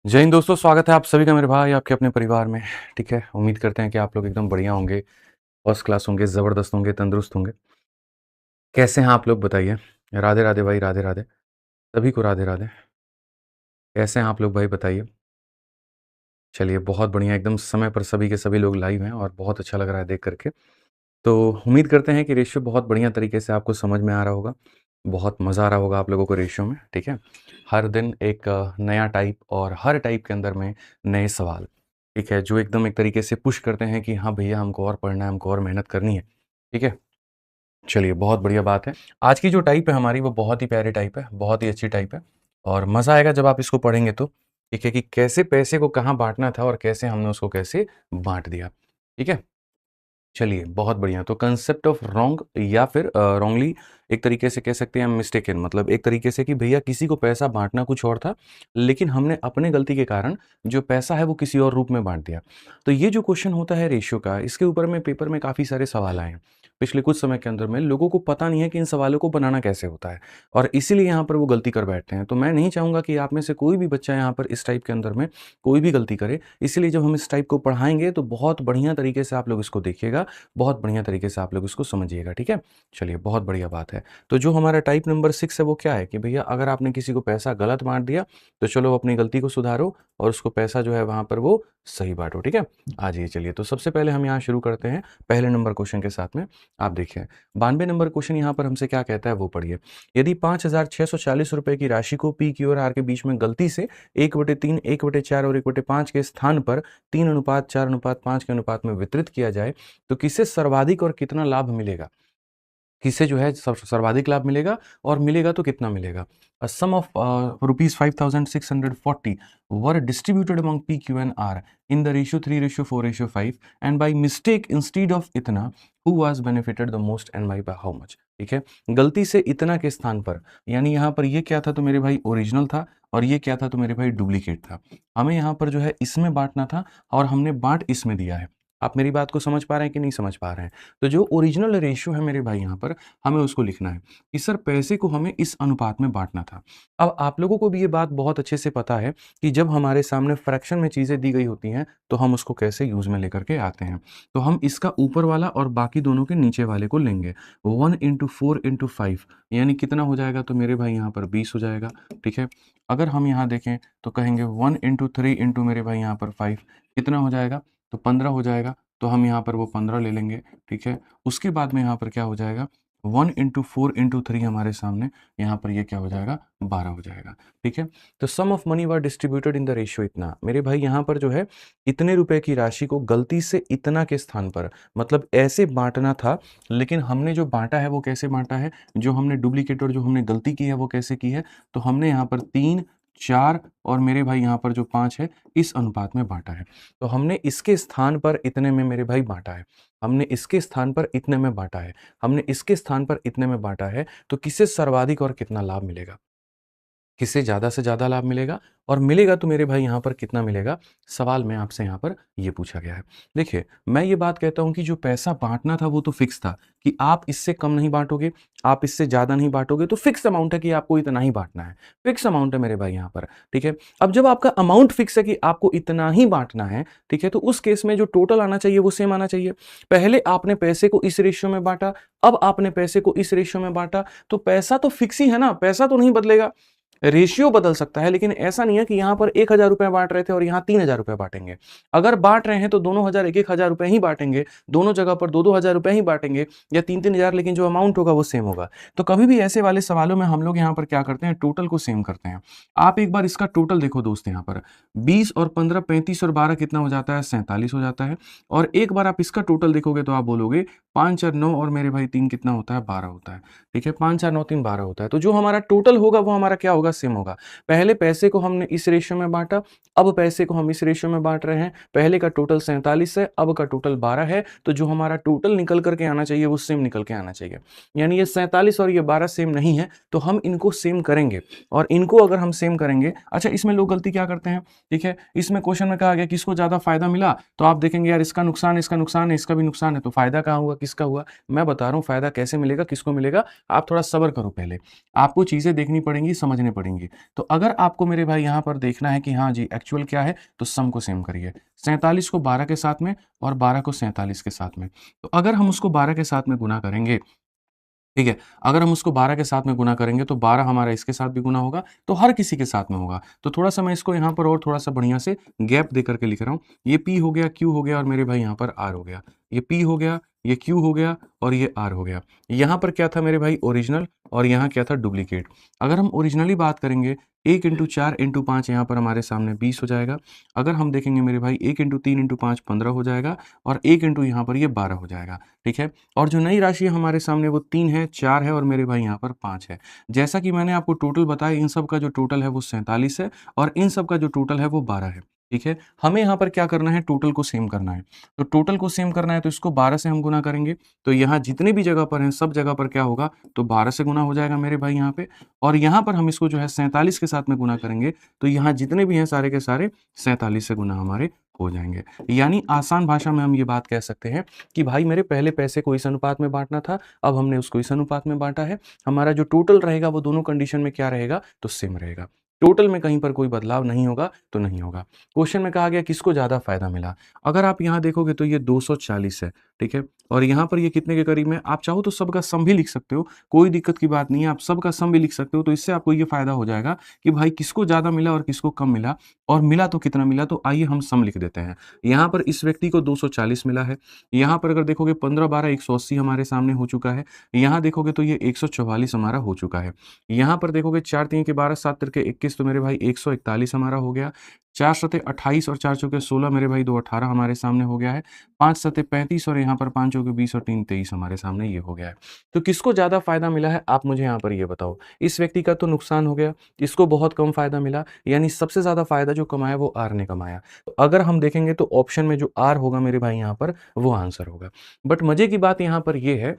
जय हिंद दोस्तों, स्वागत है आप सभी का मेरे भाई आपके अपने परिवार में। ठीक है, उम्मीद करते हैं कि आप लोग एकदम बढ़िया होंगे, फर्स्ट क्लास होंगे, ज़बरदस्त होंगे, तंदुरुस्त होंगे। कैसे हैं आप लोग बताइए? राधे राधे भाई, राधे राधे। सभी को राधे राधे। कैसे हैं आप लोग भाई बताइए? चलिए बहुत बढ़िया, एकदम समय पर सभी के सभी लोग लाइव हैं और बहुत अच्छा लग रहा है देख करके। तो उम्मीद करते हैं कि रेशियो बहुत बढ़िया तरीके से आपको समझ में आ रहा होगा। बहुत मज़ा आ रहा होगा आप लोगों को रेशियो में, ठीक है? हर दिन एक नया टाइप और हर टाइप के अंदर में नए सवाल, ठीक है? जो एकदम एक तरीके से पुश करते हैं कि हाँ भैया हमको और पढ़ना है, हमको और मेहनत करनी है, ठीक है? चलिए बहुत बढ़िया बात है। आज की जो टाइप है हमारी वो बहुत ही प्यारी टाइप है, बहुत ही अच्छी टाइप है और मज़ा आएगा जब आप इसको पढ़ेंगे तो, ठीक है? कि कैसे पैसे को कहाँ बाँटना था और कैसे हमने उसको कैसे बाँट दिया, ठीक है? चलिए, बहुत बढ़िया। तो कांसेप्ट ऑफ रॉन्ग या फिर रॉन्गली एक तरीके से कह सकते हैं हम मिस्टेकन, मतलब एक तरीके से कि भैया किसी को पैसा बाँटना कुछ और था, लेकिन हमने अपने गलती के कारण जो पैसा है वो किसी और रूप में बाँट दिया। तो ये जो क्वेश्चन होता है रेशियो का, इसके ऊपर में पेपर में काफ़ी सारे सवाल आए हैं। पिछले कुछ समय के अंदर में लोगों को पता नहीं है कि इन सवालों को बनाना कैसे होता है और इसीलिए यहाँ पर वो गलती कर बैठते हैं। तो मैं नहीं चाहूँगा कि आप में से कोई भी बच्चा यहाँ पर इस टाइप के अंदर में कोई भी गलती करे। इसीलिए जब हम इस टाइप को पढ़ाएँगे तो बहुत बढ़िया तरीके से आप लोग इसको देखिएगा, बहुत बढ़िया तरीके से आप लोग इसको समझिएगा, ठीक है? चलिए बहुत बढ़िया बात है। तो जो हमारा टाइप नंबर 6 है वो क्या है कि भैया अगर आपने किसी को पैसा गलत बाँट दिया, तो चलो अपनी गलती को सुधारो और उसको पैसा जो है वहाँ पर वो सही बाँटो, ठीक है? आ जाइए चलिए, तो सबसे पहले हम यहाँ शुरू करते हैं पहले नंबर क्वेश्चन के साथ में। आप देखिए 92 नंबर क्वेश्चन यहाँ पर हमसे क्या कहता है वो पढ़िए। यदि ₹5,640 की राशि को पी, क्यू और आर के बीच में गलती से 1/3, 1/4 और 1/5 के स्थान पर 3:4:5 के अनुपात में वितरित किया जाए, तो किसे सर्वाधिक और कितना लाभ मिलेगा? किसे जो है सर्वाधिक लाभ मिलेगा और मिलेगा तो कितना मिलेगा? A sum of rupees 5,640 were distributed among P, Q and R in the ratio 3:4:5 and by mistake instead of इतना, who was benefited the most and by how much? ठीक है? गलती से इतना के स्थान पर, यानी यहाँ पर ये क्या था तो मेरे भाई ओरिजिनल था और ये क्या था तो मेरे भाई डुप्लीकेट था। हमें यहाँ पर जो है इसमें बाँटना था और हमने बाँट इसमें दिया है। आप मेरी बात को समझ पा रहे हैं कि नहीं समझ पा रहे हैं? तो जो ओरिजिनल रेशियो है मेरे भाई यहाँ पर, हमें उसको लिखना है कि सर पैसे को हमें इस अनुपात में बाँटना था। अब आप लोगों को भी ये बात बहुत अच्छे से पता है कि जब हमारे सामने फ्रैक्शन में चीज़ें दी गई होती हैं, तो हम उसको कैसे यूज़ में लेकर के आते हैं। तो हम इसका ऊपर वाला और बाकी दोनों के नीचे वाले को लेंगे। 1 into 4 into 5 यानी कितना हो जाएगा तो मेरे भाई यहाँ पर 20 हो जाएगा, ठीक है? अगर हम यहाँ देखें तो कहेंगे 1 into 3 into मेरे भाई यहाँ पर 5 कितना हो जाएगा? तो 15 हो जाएगा, तो हम यहाँ पर वो 15 ले लेंगे, ठीक है? उसके बाद में यहाँ पर क्या हो जाएगा 1 into 4 into 3 हमारे सामने, यहाँ पर ये क्या हो जाएगा 12 हो जाएगा, ठीक है? तो sum of money were distributed in the ratio इतना। मेरे भाई यहाँ पर जो है इतने रुपए की राशि को गलती से इतना के स्थान पर, मतलब ऐसे बाँटना था, लेकिन हमने जो बाँटा है वो कैसे बाँटा है? जो हमने डुप्लीकेट और जो हमने गलती की है वो कैसे की है? तो हमने यहाँ पर 3, 4 और मेरे भाई यहाँ पर जो 5 है, इस अनुपात में बाँटा है। तो हमने इसके स्थान पर इतने में मेरे भाई बाँटा है। हमने इसके स्थान पर इतने में बाँटा है। हमने इसके स्थान पर इतने में बाँटा है, तो किसे सर्वाधिक और कितना लाभ मिलेगा? किसे ज़्यादा से ज़्यादा लाभ मिलेगा और मिलेगा तो मेरे भाई यहाँ पर कितना मिलेगा? सवाल में आपसे यहाँ पर ये पूछा गया है। देखिए, मैं ये बात कहता हूँ कि जो पैसा बाँटना था वो तो फिक्स था कि आप इससे कम नहीं बाँटोगे, आप इससे ज़्यादा नहीं बाँटोगे, तो फिक्स अमाउंट है कि आपको इतना ही बाँटना है। फिक्स अमाउंट है मेरे भाई यहाँ पर, ठीक है? अब जब आपका अमाउंट फिक्स है कि आपको इतना ही बाँटना है, ठीक है? तो उस केस में जो टोटल आना चाहिए वो सेम आना चाहिए। पहले आपने पैसे को इस रेशियो में बाँटा, अब आपने पैसे को इस रेशियो में बाँटा, तो पैसा तो फिक्स ही है ना, पैसा तो नहीं बदलेगा। रेशियो बदल सकता है, लेकिन ऐसा नहीं है कि यहाँ पर 1,000 रुपए बाँट रहे थे और यहाँ 3,000 रुपए बाँटेंगे। अगर बाँट रहे हैं तो दोनों हज़ार 1-1 हज़ार रुपए ही बाँटेंगे, दोनों जगह पर 2-2 हज़ार रुपए ही बाँटेंगे या 3-3 हज़ार, लेकिन जो अमाउंट होगा वो सेम होगा। तो कभी भी ऐसे वाले सवालों में हम लोग यहाँ पर क्या करते हैं, टोटल को सेम करते हैं। आप एक बार इसका टोटल देखो दोस्त यहाँ पर, 20 और 15, 35 और 12 कितना हो जाता है? 47 हो जाता है और एक बार आप इसका टोटल देखोगे तो आप बोलोगे 5 और 9 और मेरे भाई 3 कितना होता है? 12 होता है, ठीक है? 5, 4, 9, 3 12 होता है। तो जो हमारा टोटल होगा वो हमारा क्या होगा? सेम होगा। पहले पैसे को हमने इस रेशियो में बाँटा, अब पैसे को हम इस रेशियो में बाँट रहे हैं। पहले का टोटल 47 है, अब का टोटल 12 है, तो जो हमारा टोटल निकल कर के आना चाहिए वो सेम निकल के आना चाहिए। यानी ये 47 और ये 12 सेम नहीं है, तो हम इनको सेम करेंगे और इनको अगर हम सेम करेंगे, अच्छा इसमें लोग गलती क्या करते हैं, ठीक है? इसमें क्वेश्चन में कहा गया किसको ज़्यादा फ़ायदा मिला, तो आप देखेंगे यार इसका नुकसान है, इसका भी नुकसान है, तो फ़ायदा कहाँ हुआ, किसका हुआ? मैं बता रहा हूँ फ़ायदा कैसे मिलेगा, किसको मिलेगा, आप थोड़ा सब्र करो पहले। आपको चीज़ें देखनी पड़ेंगी, समझने पड़ेंगी। तो अगर आपको मेरे भाई यहाँ पर देखना है कि हाँ जी एक्चुअल क्या है, तो सम को सेम करिए। 47 को 12 के साथ में और 12 को 47 के साथ में। तो अगर हम उसको 12 के साथ में गुना करेंगे, ठीक है? अगर हम उसको 12 के साथ में गुना करेंगे तो 12 हमारा इसके साथ भी गुना होगा, तो हर किसी के साथ में होगा। तो थोड़ा-सा मैं इसको यहाँ पर और थोड़ा-सा बढ़िया से गैप दे करके लिख रहा हूँ। ये P हो गया, Q हो गया और मेरे भाई यहाँ पर R हो गया। ये P हो गया, ये Q हो गया और ये R हो गया। यहाँ पर क्या था मेरे भाई ओरिजिनल और यहाँ क्या था डुप्लीकेट। अगर हम ओरिजिनली बात करेंगे 1 × 4 × 5 यहाँ पर हमारे सामने 20 हो जाएगा। अगर हम देखेंगे मेरे भाई 1 × 3 × 5 15 हो जाएगा और 1 × यहाँ पर ये 12 हो जाएगा, ठीक है? और जो नई राशि है हमारे सामने वो 3 है, 4 है और मेरे भाई यहाँ पर 5 है। जैसा कि मैंने आपको टोटल बताया, इन सब का जो टोटल है वो 47 है और इन सब का जो टोटल है वो 12 है, ठीक है? हमें यहाँ पर क्या करना है, टोटल को सेम करना है। तो टोटल को सेम करना है तो इसको 12 से हम गुना करेंगे, तो यहाँ जितनी भी जगह पर हैं सब जगह पर क्या होगा, तो 12 से गुना हो जाएगा मेरे भाई यहाँ पे। और यहाँ पर हम इसको जो है 47 के साथ में गुना करेंगे, तो यहाँ जितने भी हैं सारे के सारे 47 से गुना हमारे हो जाएँगे। यानी आसान भाषा में हम ये बात कह सकते हैं कि भाई मेरे पहले पैसे को इस अनुपात में बाँटना था, अब हमने उसको इस अनुपात में बाँटा है। हमारा जो टोटल रहेगा वो दोनों कंडीशन में क्या रहेगा, तो सेम रहेगा। टोटल में कहीं पर कोई बदलाव नहीं होगा, तो नहीं होगा। क्वेश्चन में कहा गया किसको ज़्यादा फ़ायदा मिला? अगर आप यहाँ देखोगे तो ये 240 है, ठीक है? और यहाँ पर ये कितने के करीब में? आप चाहो तो सबका सम भी लिख सकते हो, कोई दिक्कत की बात नहीं है, आप सबका सम भी लिख सकते हो। तो इससे आपको ये फ़ायदा हो जाएगा कि भाई किसको ज़्यादा मिला और किसको कम मिला और मिला तो कितना मिला? तो आइए हम सम लिख देते हैं। यहाँ पर इस व्यक्ति को 240 मिला है। यहाँ पर अगर देखोगे 15-12 180 हमारे सामने हो चुका है। यहाँ देखोगे तो ये 144 हमारा हो चुका है। यहाँ पर देखोगे 4 3 के 12 7 तिरके 21 तो मेरे भाई 141 हमारा हो गया। 4 सते 28 और 4 चौके 16 मेरे भाई 2 18 हमारे सामने हो गया है। 5 सते 35 और यहाँ पर 5 चौके 20 और 3 23 हमारे सामने ये हो गया है। तो किसको ज़्यादा फ़ायदा मिला है आप मुझे यहाँ पर ये बताओ? इस व्यक्ति का तो नुकसान हो गया, इसको बहुत कम फ़ायदा मिला, यानी सबसे ज़्यादा फ़ायदा जो कमाया वो आर ने कमाया। तो अगर हम देखेंगे तो ऑप्शन में जो आर होगा मेरे भाई यहाँ पर वो आंसर होगा। बट मज़े की बात यहाँ पर ये है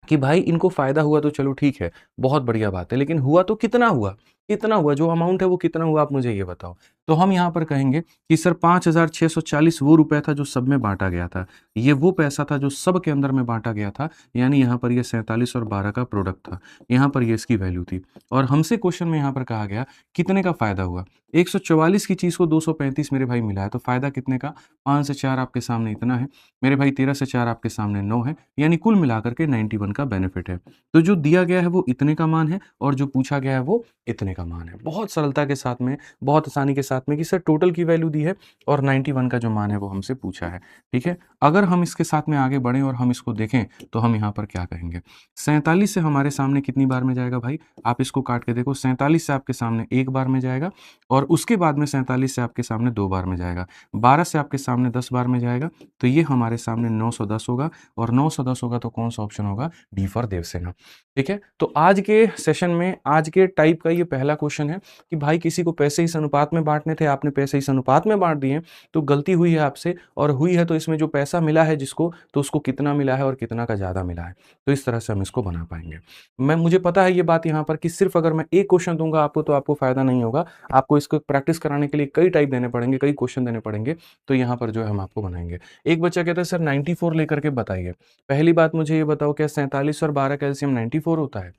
कि भाई इनको फ़ायदा हुआ तो चलो ठीक है, बहुत बढ़िया बात है, लेकिन हुआ तो कितना हुआ? कितना हुआ? जो अमाउंट है वो कितना हुआ आप मुझे ये बताओ? तो हम यहाँ पर कहेंगे कि सर 5,640 वो रुपया था जो सब में बाँटा गया था। ये वो पैसा था जो सब के अंदर में बाँटा गया था, यानी यहाँ पर ये 47 और 12 का प्रोडक्ट था। यहाँ पर ये इसकी वैल्यू थी और हमसे क्वेश्चन में यहाँ पर कहा गया कितने का फ़ायदा हुआ? 144 की चीज़ को 235 मेरे भाई मिला है, तो फ़ायदा कितने का? 5 से 4 आपके सामने इतना है, मेरे भाई 13 से 4 आपके सामने 9 है, यानी कुल मिलाकर के 91 का बेनिफिट है। तो जो दिया गया है वो इतने का मान है और जो पूछा गया है वो इतने का मान है। बहुत सरलता के साथ में, बहुत आसानी के साथ में कि सर टोटल की वैल्यू दी है और 91 का जो मान है वो हमसे पूछा है, ठीक है? अगर हम इसके साथ में आगे बढ़ें और हम इसको देखें तो हम यहाँ पर क्या कहेंगे? 47 से हमारे सामने कितनी बार में जाएगा भाई? आप इसको काट के देखो, 47 से आपके सामने 1 बार में जाएगा और उसके बाद में 47 से आपके सामने 2 बार में जाएगा। 12 से आपके सामने 10 बार में जाएगा, तो ये हमारे सामने 910 होगा और 910 होगा तो कौन सा ऑप्शन होगा? डी फॉर देवसेना, ठीक है? तो आज के सेशन में, आज के टाइप का ये पहला क्वेश्चन है कि भाई किसी को पैसे इस अनुपात में बाँटने थे, आपने पैसे इस अनुपात में बाँट दिए, तो गलती हुई है आपसे और हुई है तो इसमें जो पैसा मिला है जिसको, तो उसको कितना मिला है और कितना का ज़्यादा मिला है। तो इस तरह से हम इसको बना पाएँगे। मुझे पता है ये बात यहाँ पर कि सिर्फ़ अगर मैं एक क्वेश्चन दूँगा आपको तो आपको फ़ायदा नहीं होगा। आपको इसको प्रैक्टिस कराने के लिए कई टाइप देने पड़ेंगे, कई क्वेश्चन देने पड़ेंगे, तो यहाँ पर जो है हम आपको बनाएँगे। एक बच्चा कहता है सर 94 लेकर के बताइए। पहली बात मुझे ये बताओ क्या 47 और 12 का एलसीएम 94 होता है?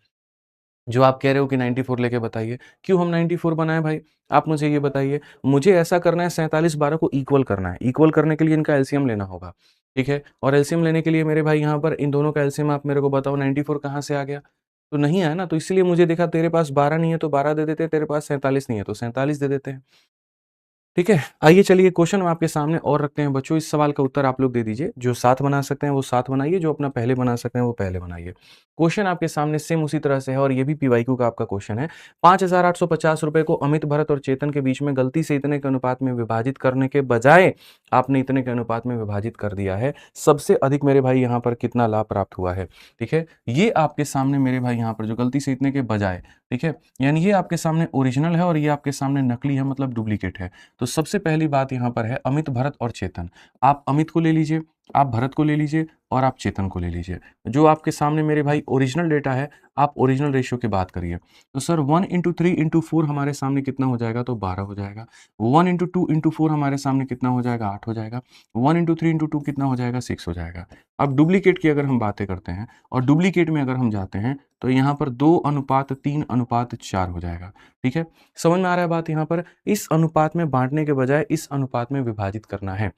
जो आप कह रहे हो कि 94 लेके बताइए, क्यों हम 94 बनाएँ भाई? आप मुझे ये बताइए। मुझे ऐसा करना है 47-12 को इक्वल करना है। इक्वल करने के लिए इनका एलसीएम लेना होगा, ठीक है? और एलसीएम लेने के लिए मेरे भाई यहाँ पर इन दोनों का एलसीएम आप मेरे को बताओ 94 कहाँ से आ गया? तो नहीं आया ना, तो इसीलिए मुझे देखा तेरे पास 12 नहीं है तो 12 दे देते हैं, तेरे पास 47 नहीं है तो 47 दे देते हैं। ठीक है, आइए चलिए क्वेश्चन हम आपके सामने और रखते हैं बच्चों, इस सवाल का उत्तर आप लोग दे दीजिए। जो 7 बना सकते हैं वो 7 बनाइए, जो अपना पहले बना सकते हैं वो पहले बनाइए। क्वेश्चन आपके सामने सेम उसी तरह से है और ये भी पीवाईक्यू का आपका क्वेश्चन है। 5,850 रुपए को अमित, भरत और चेतन के बीच में गलती से इतने के अनुपात में विभाजित करने के बजाय आपने इतने के अनुपात में विभाजित कर दिया है। सबसे अधिक मेरे भाई यहाँ पर कितना लाभ प्राप्त हुआ है? ठीक है, ये आपके सामने मेरे भाई यहाँ पर जो गलती से इतने के बजाय, ठीक है, यानी ये आपके सामने ओरिजिनल है और ये आपके सामने नकली है, मतलब डुप्लीकेट है। तो सबसे पहली बात यहाँ पर है अमित, भरत और चेतन। आप अमित को ले लीजिए, आप भरत को ले लीजिए और आप चेतन को ले लीजिए। जो आपके सामने मेरे भाई ओरिजिनल डेटा है, आप ओरिजिनल रेशियो की बात करिए। तो सर 1 × 3 × 4 हमारे सामने कितना हो जाएगा? तो 12 हो जाएगा। 1 × 2 × 4 हमारे सामने कितना हो जाएगा? 8 हो जाएगा। 1 × 3 × 2 कितना हो जाएगा? 6 हो जाएगा। अब डुप्लीकेट की अगर हम बातें करते हैं और डुप्लीकेट में अगर हम जाते हैं तो यहाँ पर 2:3:4 हो जाएगा। ठीक है? समझ में आ रहा है बात यहाँ पर? इस अनुपात में बाँटने के बजाय इस अनुपात में विभाजित करना है।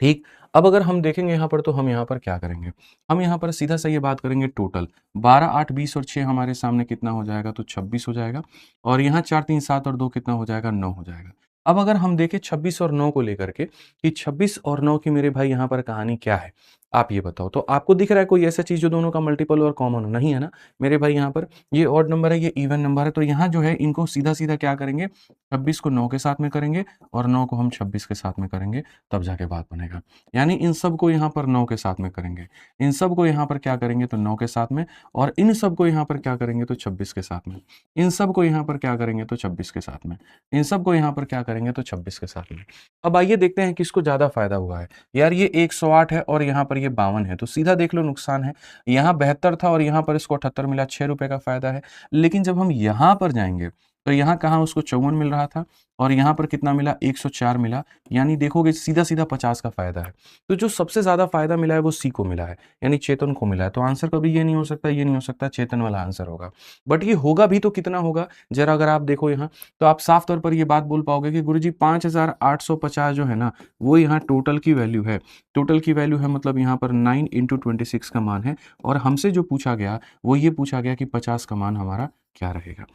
ठीक। अब अगर हम देखेंगे यहाँ पर तो हम यहाँ पर क्या करेंगे? हम यहाँ पर सीधा सा ये बात करेंगे टोटल 12, 8, 20 और 6 हमारे सामने कितना हो जाएगा? तो 26 हो जाएगा और यहाँ 4, 3, 7 और 2 कितना हो जाएगा? 9 हो जाएगा। अब अगर हम देखें 26 और 9 को लेकर के कि 26 और 9 की मेरे भाई यहाँ पर कहानी क्या है? आप ये बताओ। तो आपको दिख रहा है कोई ऐसा चीज़ जो दोनों का मल्टीपल और कॉमन हो? नहीं है ना? मेरे भाई यहाँ पर ये ऑड नंबर है, ये इवन नंबर है, तो यहाँ जो है इनको सीधा-सीधा क्या करेंगे? 26 को 9 के साथ में करेंगे और 9 को हम 26 के साथ में करेंगे, तब जाके बात बनेगा। यानी इन सब को यहाँ पर 9 के साथ में करेंगे, इन सब को यहाँ पर क्या करेंगे? तो 9 के साथ में, और इन सब को यहाँ पर क्या करेंगे? तो 26 के साथ में, इन सब को यहाँ पर क्या करेंगे? तो 26 के साथ में, इन सब को यहाँ पर क्या करेंगे? तो 26 के साथ में। अब आइए देखते हैं किसको ज़्यादा फायदा हुआ है। यार ये 108 है और यहाँ पर ये 52 है, तो सीधा देख लो नुकसान है। यहाँ 72 था और यहाँ पर इसको 78 मिला, 6 रुपए का फायदा है। लेकिन जब हम यहाँ पर जाएंगे तो यहाँ कहाँ उसको 54 मिल रहा था और यहाँ पर कितना मिला? 104 मिला। यानी देखोगे सीधा-सीधा 50 का फायदा है। तो जो सबसे ज़्यादा फायदा मिला है वो सी को मिला है, यानी चेतन को मिला है। तो आंसर कभी ये नहीं हो सकता, ये नहीं हो सकता, चेतन वाला आंसर होगा। बट ये होगा भी तो कितना होगा? ज़रा अगर आप देखो यहाँ, तो आप साफ तौर पर ये बात बोल पाओगे कि गुरुजी 5850 जो है ना, वो यहाँ टोटल की वैल्यू है। टोटल की वैल्यू है मतलब यहाँ पर 9 × 26 का मान है और हमसे जो पूछा गया, वो ये पूछा गया कि 50 का मान हमारा क्या रहेगा?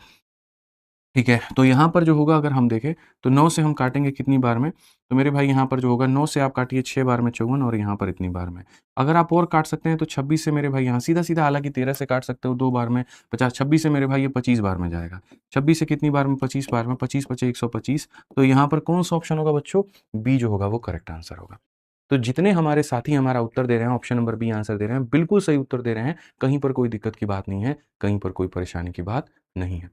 ठीक है, तो यहाँ पर जो होगा अगर हम देखें तो 9 से हम काटेंगे कितनी बार में? तो मेरे भाई यहाँ पर जो होगा 9 से आप काटिए 6 बार में 54 और यहाँ पर इतनी बार में। अगर आप और काट सकते हैं तो 26 से मेरे भाई यहाँ सीधा-सीधा, हालाँकि 13 से काट सकते हो 2 बार में, 50 26 से मेरे भाई ये 25 बार में जाएगा। 26 से कितनी बार में? 25 बार में, 25 पचे 125। तो यहाँ पर कौन-सा ऑप्शन होगा बच्चों? बी जो होगा वो करेक्ट आंसर होगा। तो जितने हमारे साथी हमारा उत्तर दे रहे हैं, ऑप्शन नंबर बी आंसर दे रहे हैं, बिल्कुल सही उत्तर दे रहे हैं। कहीं पर कोई दिक्कत की बात नहीं है, कहीं पर कोई परेशानी की बात नहीं है।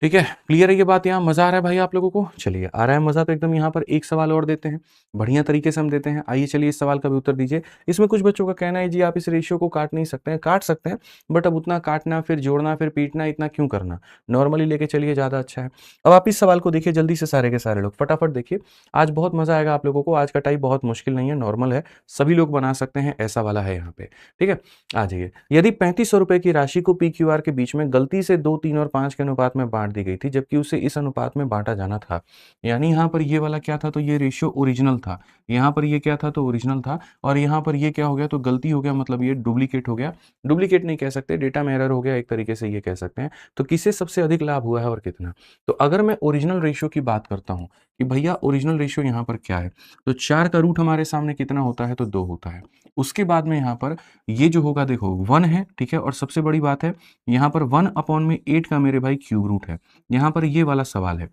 ठीक है, क्लियर है ये बात यहाँ? मज़ा आ रहा है भाई आप लोगों को? चलिए, आ रहा है मज़ा तो एकदम यहाँ पर एक सवाल और देते हैं, बढ़िया तरीके से हम देते हैं। आइए चलिए इस सवाल का भी उत्तर दीजिए। इसमें कुछ बच्चों का कहना है जी आप इस रेशियो को काट नहीं सकते हैं, काट सकते हैं, बट अब उतना काटना, फिर जोड़ना, फिर पीटना इतना क्यों करना? नॉर्मली लेके चलिए ज़्यादा अच्छा है। अब आप इस सवाल को देखिए जल्दी से सारे के सारे लोग, फटाफट देखिए। आज बहुत मज़ा आएगा आप लोगों को, आज का टाइप बहुत मुश्किल नहीं है, नॉर्मल है, सभी लोग बना सकते हैं, ऐसा वाला है यहाँ पे। ठीक है? आ जाइए। यदि 3500 रुपए की राशि को पी-क्यू-आर के बीच में गलती से 2, 3 और 5 के अनुपात में बाँट दी गई थी, जबकि उसे इस अनुपात में बाँटा जाना था। यानी यहाँ पर ये वाला क्या था? तो ये रेशियो ओरिजिनल था। यहाँ पर ये क्या था? तो ओरिजिनल था और यहाँ पर ये क्या हो गया? तो गलती हो गया, मतलब ये डुप्लीकेट हो गया। डुप्लीकेट नहीं कह सकते, डेटा में एरर हो गया, एक तरीके से ये कह सकते हैं। तो किससे सबसे अधिक लाभ हुआ है और कितना? तो अगर मैं ओरिजिनल रेशियो की बात करता हूँ कि भैया ओरिजिनल रेशियो यहाँ पर क्या है? तो 4 का रूट हमारे सामने कितना होता है? तो 2 होता है। उसके बाद में यहाँ पर ये जो होगा देखो 1 है, ठीक है? और सबसे बड़ी बात है यहाँ पर 1/8 का मेरे भाई क्यूब रूट है। यहाँ पर ये वाला सवाल है।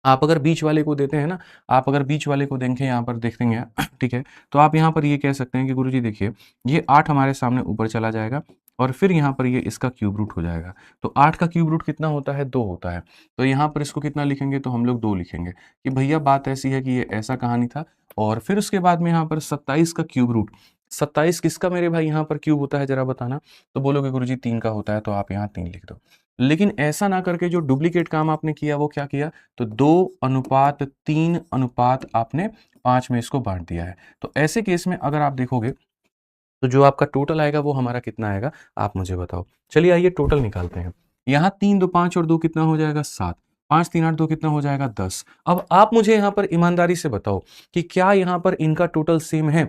आप अगर बीच वाले को देते हैं ना, आप अगर बीच वाले को देखें यहाँ पर देखेंगे ठीक है? तो आप यहाँ पर ये कह सकते हैं कि गुरुजी देखिए, ये 8 हमारे सामने ऊपर चला जाएगा और फिर यहाँ पर ये इसका क्यूब रूट हो जाएगा। तो 8 का क्यूब रूट कितना होता है? 2 होता है। तो यहाँ पर इसको कितना लिखेंगे? तो हम लोग 2 लिखेंगे कि भैया बात ऐसी है कि ये ऐसा कहानी था और फिर उसके बाद में यहाँ पर 27 का क्यूब रूट, 27 किसका मेरे भाई यहाँ पर क्यूब होता है ज़रा बताना? तो बोलोगे गुरुजी 3 का होता है, तो आप यहाँ 3 लिख दो। लेकिन ऐसा ना करके जो डुप्लीकेट काम आपने किया वो क्या किया? तो 2:3 अनुपात आपने 5 में इसको बाँट दिया है। तो ऐसे केस में अगर आप देखोगे, तो जो आपका टोटल आएगा वो हमारा कितना आएगा? आप मुझे बताओ। चलिए आइए टोटल निकालते हैं। यहाँ 3, 2, 5 और 2 कितना हो जाएगा? 7। 5, 3, 8, 2 कितना हो जाएगा? 10। अब आप मुझे यहाँ पर ईमानदारी से बताओ कि क्या यहाँ पर इनका टोटल सेम है?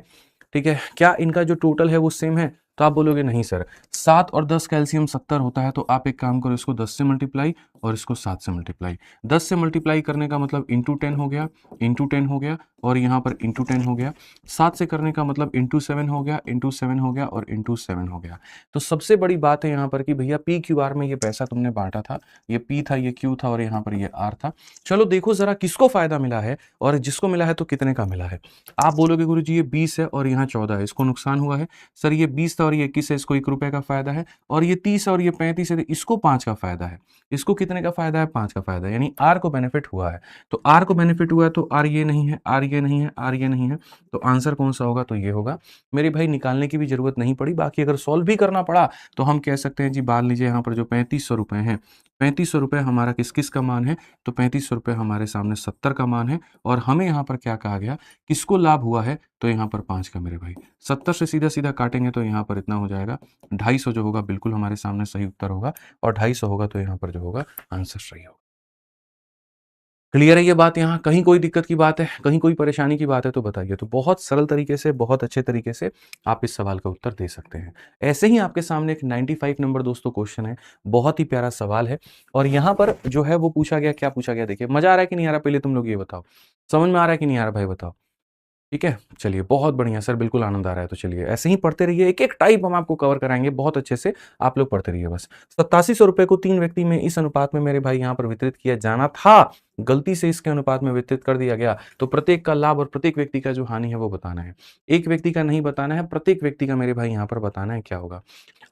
ठीक है? क्या इनका जो टोटल है वो सेम है? तो आप बोलोगे नहीं सर, 7 और 10 का एलसीएम 70 होता है, तो आप एक काम करो, इसको 10 से मल्टीप्लाई और इसको 7 से मल्टीप्लाई। 10 से मल्टीप्लाई करने का मतलब इंटू 10 हो गया, इंटू 10 हो गया और यहाँ पर इंटू 10 हो गया। 7 से करने का मतलब इंटू 7 हो गया, इंटू 7 हो गया और इंटू 7 हो गया। तो सबसे बड़ी बात है यहाँ पर कि भैया पी क्यू आर में ये पैसा तुमने बांटा था, ये पी था, ये क्यू था और यहाँ पर ये आर था। चलो देखो जरा किसको फायदा मिला है और जिसको मिला है तो कितने का मिला है। आप बोलोगे गुरुजी ये 20 है और यहाँ 14 है, इसको नुकसान हुआ है। सर ये 20 था और ये 21 है, इसको 1 रुपए का फायदा है और ये 30 है और ये 35 है, तो इसको 5 का फायदा है। इसको कितने का फायदा है? 5 का फायदा है, यानी आर को बेनिफिट हुआ है। तो आर को बेनिफिट हुआ है तो आर ये नहीं है, आर ये नहीं है, आर ये नहीं है, तो आंसर कौन सा होगा? तो ये होगा। मेरे भाई निकालने की भी ज़रूरत नहीं पड़ी, बाकी अगर सॉल्व भी करना पड़ा तो हम कह सकते हैं जी, मान लीजिए यहाँ पर जो 3500 रुपये हैं, 3500 रुपये हमारा किस का मान है? तो 3500 रुपये हमारे सामने 70 का मान है, और हमें यहाँ पर क्या कहा गया? किसको लाभ हुआ है? तो यहाँ पर 5 का मेरे भाई। 70 से सीधा-सीधा काटेंगे तो यहाँ पर इतना हो जाएगा, 250 जो होगा बिल्कुल हमारे सामने सही उत्तर होगा, और 250 होगा तो यहाँ पर जो होगा आंसर सही होगा। क्लियर है ये बात? यहाँ कहीं कोई दिक्कत की बात है, कहीं कोई परेशानी की बात है तो बताइए। तो बहुत सरल तरीके से, बहुत अच्छे तरीके से आप इस सवाल का उत्तर दे सकते हैं। ऐसे ही आपके सामने एक 95 नंबर दोस्तों क्वेश्चन है, बहुत ही प्यारा सवाल है, और यहाँ पर जो है वो पूछा गया, क्या पूछा गया देखिए। मजा आ रहा है कि नहीं आ रहा, पहले तुम लोग ये बताओ, समझ में आ रहा है कि नहीं आ रहा भाई, बताओ। ठीक है, चलिए बहुत बढ़िया सर, बिल्कुल आनंद आ रहा है। तो चलिए ऐसे ही पढ़ते रहिए, एक एक टाइप हम आपको कवर कराएंगे बहुत अच्छे से, आप लोग पढ़ते रहिए बस। 8700 रुपए को 3 व्यक्ति में इस अनुपात में मेरे भाई यहाँ पर वितरित किया जाना था, गलती से इसके अनुपात में वितरित कर दिया गया, तो प्रत्येक का लाभ और प्रत्येक व्यक्ति का जो हानि है वो बताना है। एक व्यक्ति का नहीं बताना है, प्रत्येक व्यक्ति का मेरे भाई यहाँ पर बताना है, क्या होगा।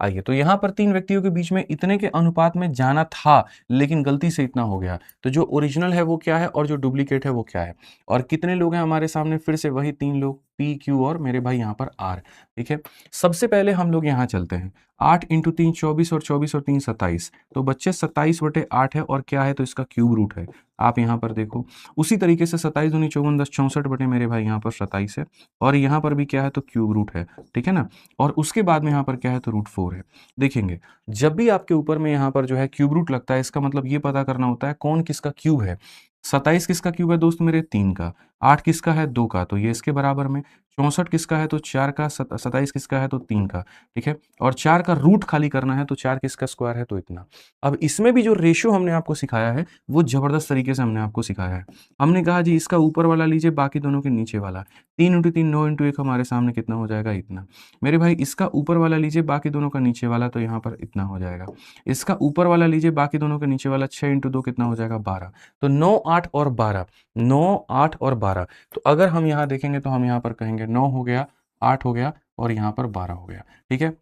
आइए, तो यहाँ पर 3 व्यक्तियों के बीच में इतने के अनुपात में जाना था, लेकिन गलती से इतना हो गया, तो जो ओरिजिनल है वो क्या है और जो डुप्लीकेट है वो क्या है, और कितने लोग हैं हमारे सामने? फिर से वही 3 लोग, पी, क्यू और मेरे भाई यहाँ पर आर। ठीक है, सबसे पहले हम लोग यहाँ चलते हैं। 8 × 3 24, और 24 और 3 27, तो बच्चे 27/8 है, और क्या है? तो इसका क्यूब रूट है। आप यहाँ पर देखो, उसी तरीके से 27 दूनी 54 10 64 बटे मेरे भाई यहाँ पर 27 है, और यहाँ पर भी क्या है? तो क्यूब रूट है। ठीक है ना, और उसके बाद में यहाँ पर क्या है? तो √4 है। देखेंगे, जब भी आपके ऊपर में यहाँ पर जो है क्यूब रूट लगता है, इसका मतलब ये पता करना होता है कौन किसका क्यूब है। 27 किसका क्यूब है दोस्त मेरे? 3 का। 8 किसका है? 2 का, तो ये इसके बराबर में। 64 किसका है? तो 4 का। 27 किसका है? तो 3 का। ठीक है, और 4 का रूट खाली करना है, तो 4 किसका स्क्वायर है? तो इतना। अब इसमें भी जो रेशियो हमने आपको सिखाया है वो जबरदस्त तरीके से हमने आपको सिखाया है। हमने कहा जी इसका ऊपर वाला लीजिए, बाकी दोनों के नीचे वाला। 3 × 3 9 × 1 हमारे सामने कितना हो जाएगा? इतना। मेरे भाई इसका ऊपर वाला लीजिए, बाकी दोनों का नीचे वाला, तो यहाँ पर इतना हो जाएगा। इसका ऊपर वाला लीजिए, बाकी दोनों के नीचे वाला, 6 × 2 कितना हो जाएगा? 12। तो 9 8 और 12, 9 8 और 12। तो अगर हम यहाँ देखेंगे तो हम यहाँ पर कहेंगे 9 हो गया, 8 हो गया, और यहाँ पर 12 हो गया। ठीक है,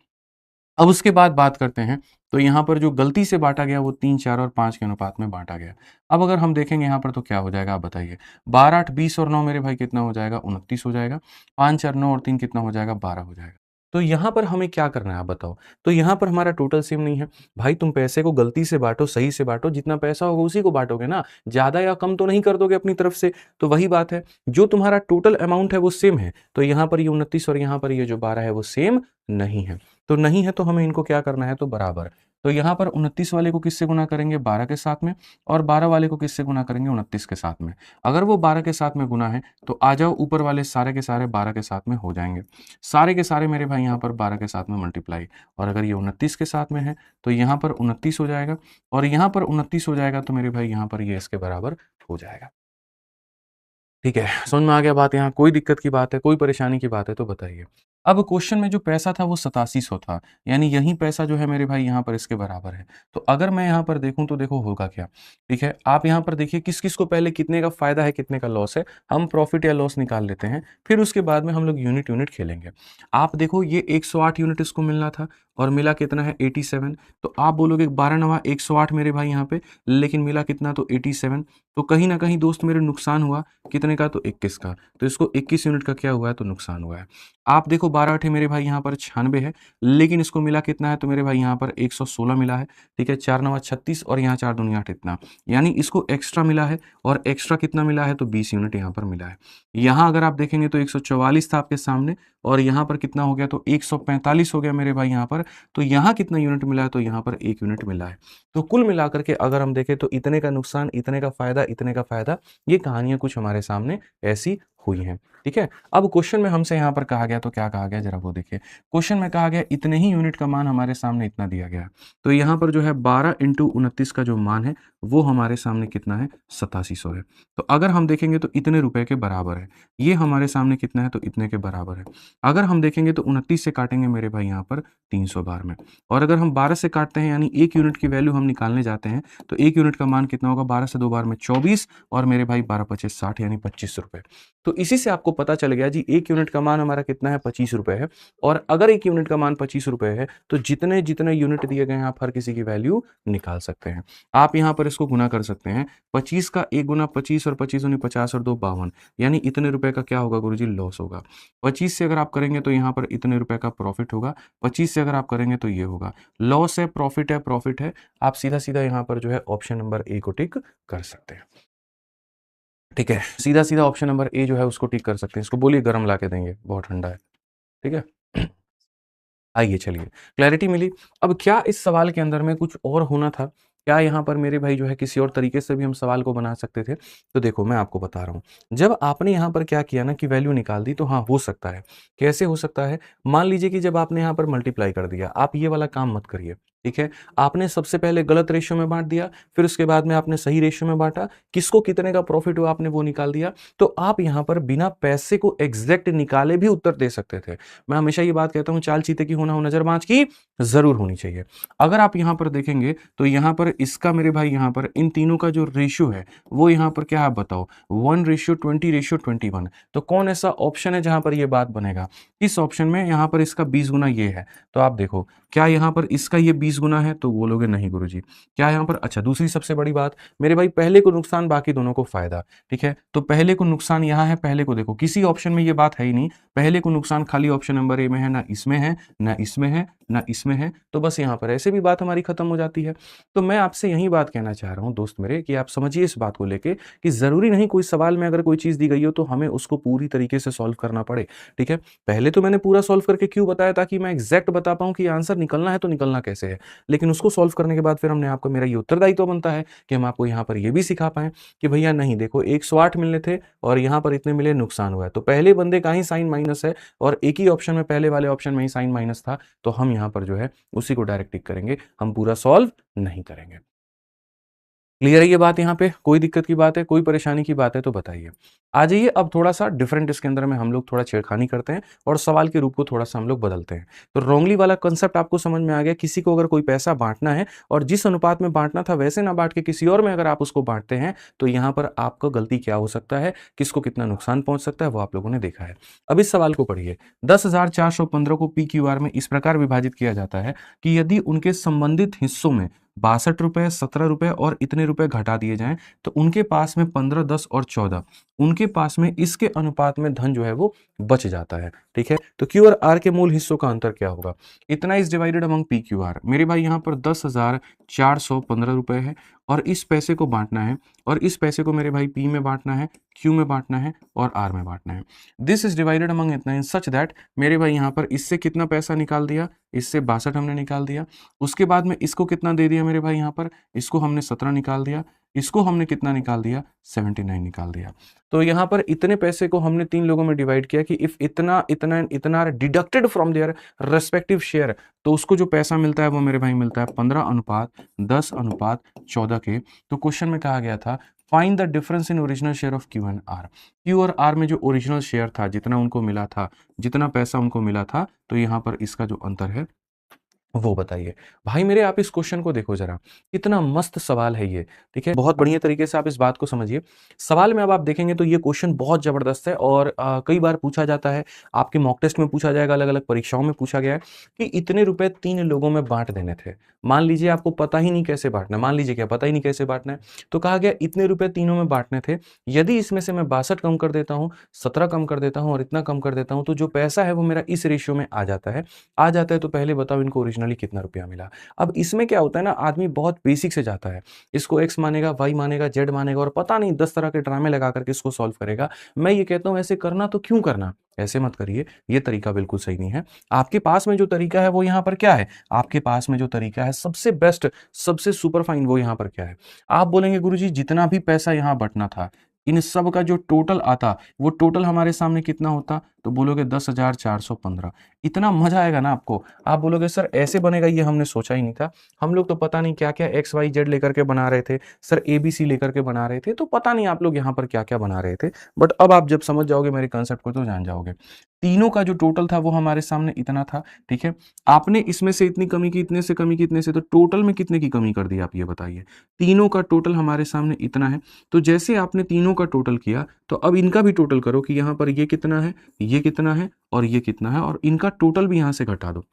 अब उसके बाद बात करते हैं, तो यहाँ पर जो गलती से बांटा गया वो 3 4 और 5 के अनुपात में बांटा गया। अब अगर हम देखेंगे यहाँ पर तो क्या हो जाएगा, आप बताइए। 12 8 20 और 9 मेरे भाई कितना हो जाएगा? 29 हो जाएगा। 5 4 9 और 3 कितना हो जाएगा? 12 हो जाएगा। तो यहाँ पर हमें क्या करना है आप बताओ? तो यहाँ पर हमारा टोटल सेम नहीं है। भाई तुम पैसे को गलती से बांटो, सही से बांटो, जितना पैसा होगा उसी को बांटोगे ना, ज़्यादा या कम तो नहीं कर दोगे अपनी तरफ से। तो वही बात है, जो तुम्हारा टोटल अमाउंट है वो सेम है, तो यहाँ पर ये 29 और यहाँ पर ये जो 12 है वो सेम नहीं है। तो नहीं है, तो हमें इनको क्या करना है? तो बराबर। तो यहाँ पर 29 वाले को किससे गुना करेंगे? 12 के साथ में, और 12 वाले को किससे गुना करेंगे? 29 के साथ में। अगर वो 12 के साथ में गुना है तो आ जाओ, ऊपर वाले सारे के सारे 12 के साथ में हो जाएंगे, सारे के सारे मेरे भाई यहाँ पर 12 के साथ में मल्टीप्लाई, और अगर ये 29 के साथ में है तो यहाँ पर 29 हो जाएगा, और यहाँ पर 29 हो जाएगा, तो मेरे भाई यहाँ पर ये इसके बराबर हो जाएगा। ठीक है, समझ में आ गया बात? यहाँ कोई दिक्कत की बात है, कोई परेशानी की बात है तो बताइए। अब क्वेश्चन में जो पैसा था वो 8700 था, यानी यही पैसा जो है मेरे भाई यहाँ पर इसके बराबर है। तो अगर मैं यहाँ पर देखूँ तो देखो होगा क्या। ठीक है, आप यहाँ पर देखिए किस किस को पहले कितने का फायदा है, कितने का लॉस है, हम प्रॉफिट या लॉस निकाल लेते हैं, फिर उसके बाद में हम लोग यूनिट यूनिट खेलेंगे। आप देखो ये 108 यूनिट इसको मिलना था, और मिला कितना है? 87। तो आप बोलोगे 12 9 108 मेरे भाई यहाँ पे, लेकिन मिला कितना? तो 87। तो कहीं ना कहीं दोस्त मेरे नुकसान हुआ, कितने का? तो 21 का। तो इसको 21 यूनिट का क्या हुआ है? तो नुकसान हुआ है। आप देखो 12 8 मेरे भाई यहाँ पर 96 है, लेकिन इसको मिला कितना है? तो मेरे भाई यहाँ पर 116 मिला है। ठीक है, 4 9 36, और यहाँ 4 दूनी 8, इतना, यानी इसको एक्स्ट्रा मिला है, और एक्स्ट्रा कितना मिला है? तो 20 यूनिट यहाँ पर मिला है। यहाँ अगर आप देखेंगे तो 144 था आपके सामने, और यहाँ पर कितना हो गया? तो 145 हो गया मेरे भाई यहाँ पर। तो यहाँ कितना यूनिट मिला है? तो यहाँ पर 1 यूनिट मिला है। तो कुल मिलाकर के अगर हम देखें तो इतने का नुकसान, इतने का फायदा, इतने का फायदा, ये कहानियां कुछ हमारे सामने ऐसी हुई हैं। ठीक है, अब क्वेश्चन में हमसे यहाँ पर कहा गया, तो क्या कहा गया जरा वो देखिए। क्वेश्चन में कहा गया इतने ही यूनिट का मान हमारे सामने इतना दिया गया है, तो यहाँ पर जो है 12 × 29 का जो मान है वो हमारे सामने कितना है? 8700 है। तो अगर हम देखेंगे तो इतने रुपए के बराबर है, ये हमारे सामने कितना है? तो इतने के बराबर है। अगर हम देखेंगे तो 29 से काटेंगे मेरे भाई यहाँ पर 300 बार में, और अगर हम 12 से काटते हैं, यानी 1 यूनिट की वैल्यू हम निकालने जाते हैं, तो 1 यूनिट का मान कितना होगा? 12 से 2 बार में 24, और मेरे भाई 12 25 60, यानी 25 रुपए। तो इसी से आपको पता चल गया जी 1 यूनिट का मान हमारा कितना है? 25 रुपए है, और अगर 1 यूनिट का मान 25 रुपए है तो जितने जितने यूनिट दिए गए हैं आप हर किसी की वैल्यू निकाल सकते हैं। आप यहाँ पर इसको गुना कर सकते हैं। 25 का 1 गुना 25 और 25 दूनी 50 और 2 52, यानी इतने रुपए का क्या होगा गुरुजी? लॉस होगा। 25 से अगर आप करेंगे तो यहाँ पर इतने रुपए का प्रॉफिट होगा। 25 से अगर आप करेंगे तो ये होगा। लॉस है, प्रॉफिट है, प्रॉफिट है। आप सीधा-सीधा यहाँ पर जो है ऑप्शन नंबर ए को टिक कर सकते हैं। ठीक है, सीधा-सीधा ऑप्शन नंबर ए जो है उसको टिक कर सकते हैं। इसको बोलिए गरम ला के देंगे, बहुत ठंडा है। ठीक है? आइए चलिए, क्लैरिटी मिली। अब क्या इस सवाल के अंदर में कुछ और होना था? क्या यहाँ पर मेरे भाई जो है किसी और तरीके से भी हम सवाल को बना सकते थे? तो देखो मैं आपको बता रहा हूँ। जब आपने यहाँ पर क्या किया ना कि वैल्यू निकाल दी तो हाँ, हो सकता है। कैसे हो सकता है? मान लीजिए कि जब आपने यहाँ पर मल्टीप्लाई कर दिया, आप ये वाला काम मत करिए, ठीक है? आपने सबसे पहले गलत रेशियो में बाँट दिया, फिर उसके बाद में आपने सही रेशियो में बाँटा, किसको कितने का प्रॉफिट हुआ आपने वो निकाल दिया। तो आप यहाँ पर बिना पैसे को एग्ज़ैक्ट निकाले भी उत्तर दे सकते थे। मैं हमेशा ये बात कहता हूँ, चाल चीते की होना हो नजर बाज की जरूर होनी चाहिए। अगर आप यहाँ पर देखेंगे तो यहाँ पर इसका मेरे भाई यहाँ पर इन तीनों का जो रेशियो है वो यहाँ पर क्या है आप बताओ? 1:20:21। तो कौन ऐसा ऑप्शन है जहां पर ये बात बनेगा? इस ऑप्शन में यहाँ पर इसका 20 गुना ये है। तो आप देखो क्या यहाँ पर इसका ये 20 गुना है? तो बोलोगे नहीं गुरुजी। क्या यहाँ पर? अच्छा, दूसरी सबसे बड़ी बात मेरे भाई, पहले को नुकसान बाकी दोनों को फायदा। ठीक है, तो पहले को नुकसान यहाँ है, पहले को देखो किसी ऑप्शन में ये बात है ही नहीं। पहले को नुकसान खाली ऑप्शन नंबर ए में है, ना इसमें है, ना इसमें है, ना इसमें है। तो बस यहाँ पर ऐसे भी बात हमारी खत्म हो जाती है। तो मैं आपसे यही बात कहना चाह रहा हूँ दोस्त मेरे कि आप समझिए इस बात को लेके कि जरूरी नहीं कोई सवाल में अगर कोई चीज दी गई हो तो हमें उसको पूरी तरीके से सॉल्व करना पड़े। ठीक है, पहले तो मैंने पूरा सॉल्व करके क्यों बताया? ताकि मैं एग्जैक्ट बता पाऊं कि आंसर निकलना है तो निकलना कैसे है। लेकिन उसको सॉल्व करने के बाद फिर हमने आपको, मेरा ये उत्तरदायित्व बनता है कि हम आपको यहाँ पर ये भी सिखा पाए कि भैया नहीं देखो 108 मिलने थे और यहाँ पर इतने मिले, नुकसान हुआ है। तो पहले बंदे का ही साइन माइनस है और एक ही ऑप्शन में, पहले वाले ऑप्शन में ही साइन माइनस था। तो हम यहाँ पर जो है उसी को डायरेक्ट टिक करेंगे, हम पूरा सॉल्व नहीं करेंगे। क्लियर है ये बात? यहाँ पे कोई दिक्कत की बात है, कोई परेशानी की बात है तो बताइए। आ जाइए अब थोड़ा सा डिफरेंट इसके अंदर में हम लोग थोड़ा छेड़खानी करते हैं और सवाल के रूप को थोड़ा सा हम लोग बदलते हैं। तो रोंगली वाला कंसेप्ट आपको समझ में आ गया। किसी को अगर कोई पैसा बांटना है और जिस अनुपात में बांटना था वैसे ना बांट के किसी और में अगर आप उसको बांटते हैं तो यहाँ पर आपको गलती क्या हो सकता है, किसको कितना नुकसान पहुंच सकता है, वो आप लोगों ने देखा है। अब इस सवाल को पढ़िए। 10,415 को PQR में इस प्रकार विभाजित किया जाता है कि यदि उनके संबंधित हिस्सों में 62 रुपए, 17 रुपए और इतने रुपए घटा दिए जाएं तो उनके पास में 15, 10 और 14, उनके पास में इसके अनुपात में धन जो है वो बच जाता है। ठीक है, तो क्यू और आर के मूल हिस्सों का अंतर क्या होगा? इतना is divided among P Q R. मेरे भाई यहाँ पर 10,415 रुपए है और इस पैसे को बांटना है और इस पैसे को मेरे भाई पी में बांटना है, क्यू में बांटना है और आर में बांटना है। दिस इज डिवाइडेड अमंग इतना इन सच दैट, मेरे भाई यहाँ पर इससे कितना पैसा निकाल दिया? इससे 62 हमने निकाल दिया। उसके बाद में इसको कितना दे दिया मेरे भाई? यहाँ पर इसको हमने 17 निकाल दिया। इसको हमने कितना निकाल दिया? 79 निकाल दिया। तो यहाँ पर इतने पैसे को हमने 3 लोगों में डिवाइड किया कि इफ इतना इतना इतना deducted from their respective share, तो उसको जो पैसा मिलता है वो मेरे भाई मिलता है 15:10:14 के। तो क्वेश्चन में कहा गया था find the difference in original share of Q and R. Q और आर में जो ओरिजिनल शेयर था, जितना उनको मिला था, जितना पैसा उनको मिला था, तो यहाँ पर इसका जो अंतर है वो बताइए। भाई मेरे आप इस क्वेश्चन को देखो जरा, कितना मस्त सवाल है ये। ठीक है, बहुत बढ़िया तरीके से आप इस बात को समझिए। सवाल में अब आप देखेंगे तो ये क्वेश्चन बहुत जबरदस्त है और कई बार पूछा जाता है, आपके मॉक टेस्ट में पूछा जाएगा, अलग अलग परीक्षाओं में पूछा गया है कि इतने रुपए 3 लोगों में बांट देने थे। मान लीजिए आपको पता ही नहीं कैसे बांटना, मान लीजिए क्या पता ही नहीं कैसे बांटना है, तो कहा गया इतने रुपए तीनों में बांटने थे। यदि इसमें से मैं 62 कम कर देता हूँ, 17 कम कर देता हूँ और इतना कम कर देता हूँ, तो जो पैसा है वो मेरा इस रेशियो में आ जाता है। तो पहले बताओ इनको ओरिजिनली कितना रुपया मिला। अब इसमें क्या होता है ना, आदमी बहुत बेसिक से जाता है, इसको एक्स मानेगा, वाई मानेगा, जेड मानेगा और पता नहीं 10 तरह के ड्रामे लगा करके इसको सॉल्व करेगा। मैं ये कहता हूं ऐसे करना तो क्यों करना, ऐसे मत करिए, ये तरीका बिल्कुल सही नहीं है। आपके पास में जो तरीका है वो यहाँ पर क्या है? आपके पास में जो तरीका है सबसे बेस्ट, सबसे सुपर फाइन, वो यहाँ पर क्या है? आप बोलेंगे गुरुजी जितना भी पैसा यहाँ बटना था, इन सब का जो टोटल आता, वो टोटल हमारे सामने कितना होता? तो बोलोगे 10,415। इतना मजा आएगा ना आपको। आप बोलोगे सर ऐसे बनेगा, ये हमने सोचा ही नहीं था, हम लोग तो पता नहीं क्या क्या एक्स वाई जेड लेकर के बना रहे थे सर, ABC लेकर के बना रहे थे, तो पता नहीं आप लोग यहाँ पर क्या क्या बना रहे थे। बट अब आप जब समझ जाओगे मेरे कंसेप्ट को तो जान जाओगे। तीनों का जो टोटल था वो हमारे सामने इतना था। ठीक है, आपने इसमें से इतनी कमी की, इतने से कमी की, इतने से, तो टोटल में कितने की कमी कर दी आप ये बताइए? तीनों का टोटल हमारे सामने इतना है। तो जैसे आपने तीनों का टोटल किया तो अब इनका भी टोटल करो कि यहाँ पर ये कितना है, ये कितना है और ये कितना है, और इनका टोटल भी यहां से घटा दो।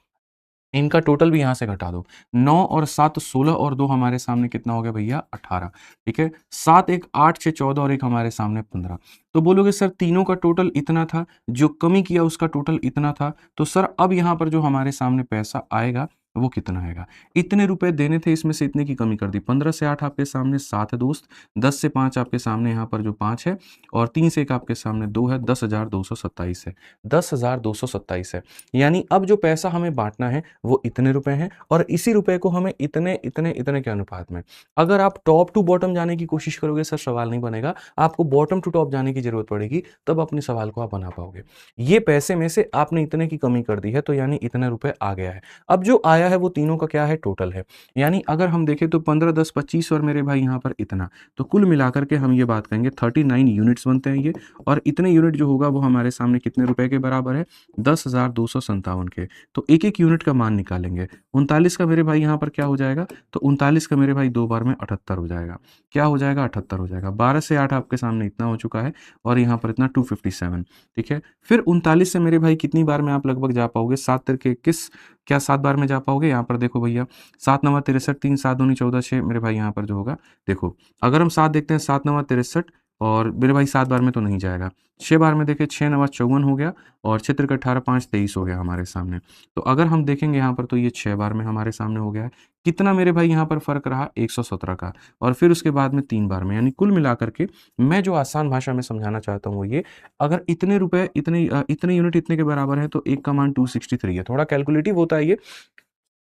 इनका टोटल भी यहाँ से घटा दो। 9 और 7 16 और 2 हमारे सामने कितना हो गया भैया 18। ठीक है, 7 1 8 6 14 और एक हमारे सामने 15। तो बोलोगे सर तीनों का टोटल इतना था, जो कमी किया उसका टोटल इतना था, तो सर अब यहाँ पर जो हमारे सामने पैसा आएगा वो कितना आएगा? इतने रुपए देने थे, इसमें से इतने की कमी कर दी। 15 से 8 आपके सामने 7 है दोस्त, 10 से 5 आपके सामने यहाँ पर जो 5 है, और 3 से 1 आपके सामने 2 है, 10,227 है। 10,227 है। यानी अब जो पैसा हमें बाँटना है वो इतने रुपए हैं, और इसी रुपए को हमें इतने, इतने, इतने के अनुपात में। अगर आप टॉप टू बॉटम जाने की कोशिश करोगे सर सवाल नहीं बनेगा, आपको बॉटम टू टॉप जाने की ज़रूरत पड़ेगी, तब अपने सवाल को आप बना पाओगे। ये पैसे में से आपने इतने की कमी कर दी है, तो यानी इतने रुपए आ गया है। अब जो आया है वो तीनों का क्या है? टोटल है। यानी अगर हम देखें तो 15, 10, 25 और मेरे भाई यहाँ पर इतना, तो कुल मिलाकर के हम ये बात कहेंगे 39 यूनिट्स बनते हैं ये, और इतने यूनिट जो होगा वो हमारे सामने कितने रुपए के बराबर है? 10,257 के। तो एक-एक यूनिट का मान निकालेंगे। 39 का मेरे भाई यहाँ पर क्या हो जाएगा? तो 39 का मेरे भाई 2 बार में 78 हो जाएगा। क्या हो जाएगा? 78 हो जाएगा। 12 से 8 आपके सामने इतना हो चुका है, और यहाँ पर इतना 257। ठीक है? फिर 39 से मेरे भाई कितनी बार में आप लगभग जा पाओगे? 7 तिरके 21, क्या 7 बार में जा पाओगे? यहाँ पर देखो भैया, 7 नवा 63, 3 7 दूनी 14, 6 मेरे भाई यहाँ पर जो होगा, देखो अगर हम 7 देखते हैं, 7 नवा 63, और मेरे भाई 7 बार में तो नहीं जाएगा। 6 बार में देखें, 6 नवा 54 हो गया, और 6 तिरके 18, 5 23 हो गया हमारे सामने। तो अगर हम देखेंगे यहाँ पर, तो ये 6 बार में हमारे सामने हो गया है। कितना मेरे भाई यहाँ पर फ़र्क रहा? 117 का, और फिर उसके बाद में 3 बार में। यानी कुल मिलाकर के मैं जो आसान भाषा में समझाना चाहता हूँ वो ये, अगर इतने रुपए इतने यूनिट इतने के बराबर है, तो एक का मान 263 है। थोड़ा कैलकुलेटिव होता है ये,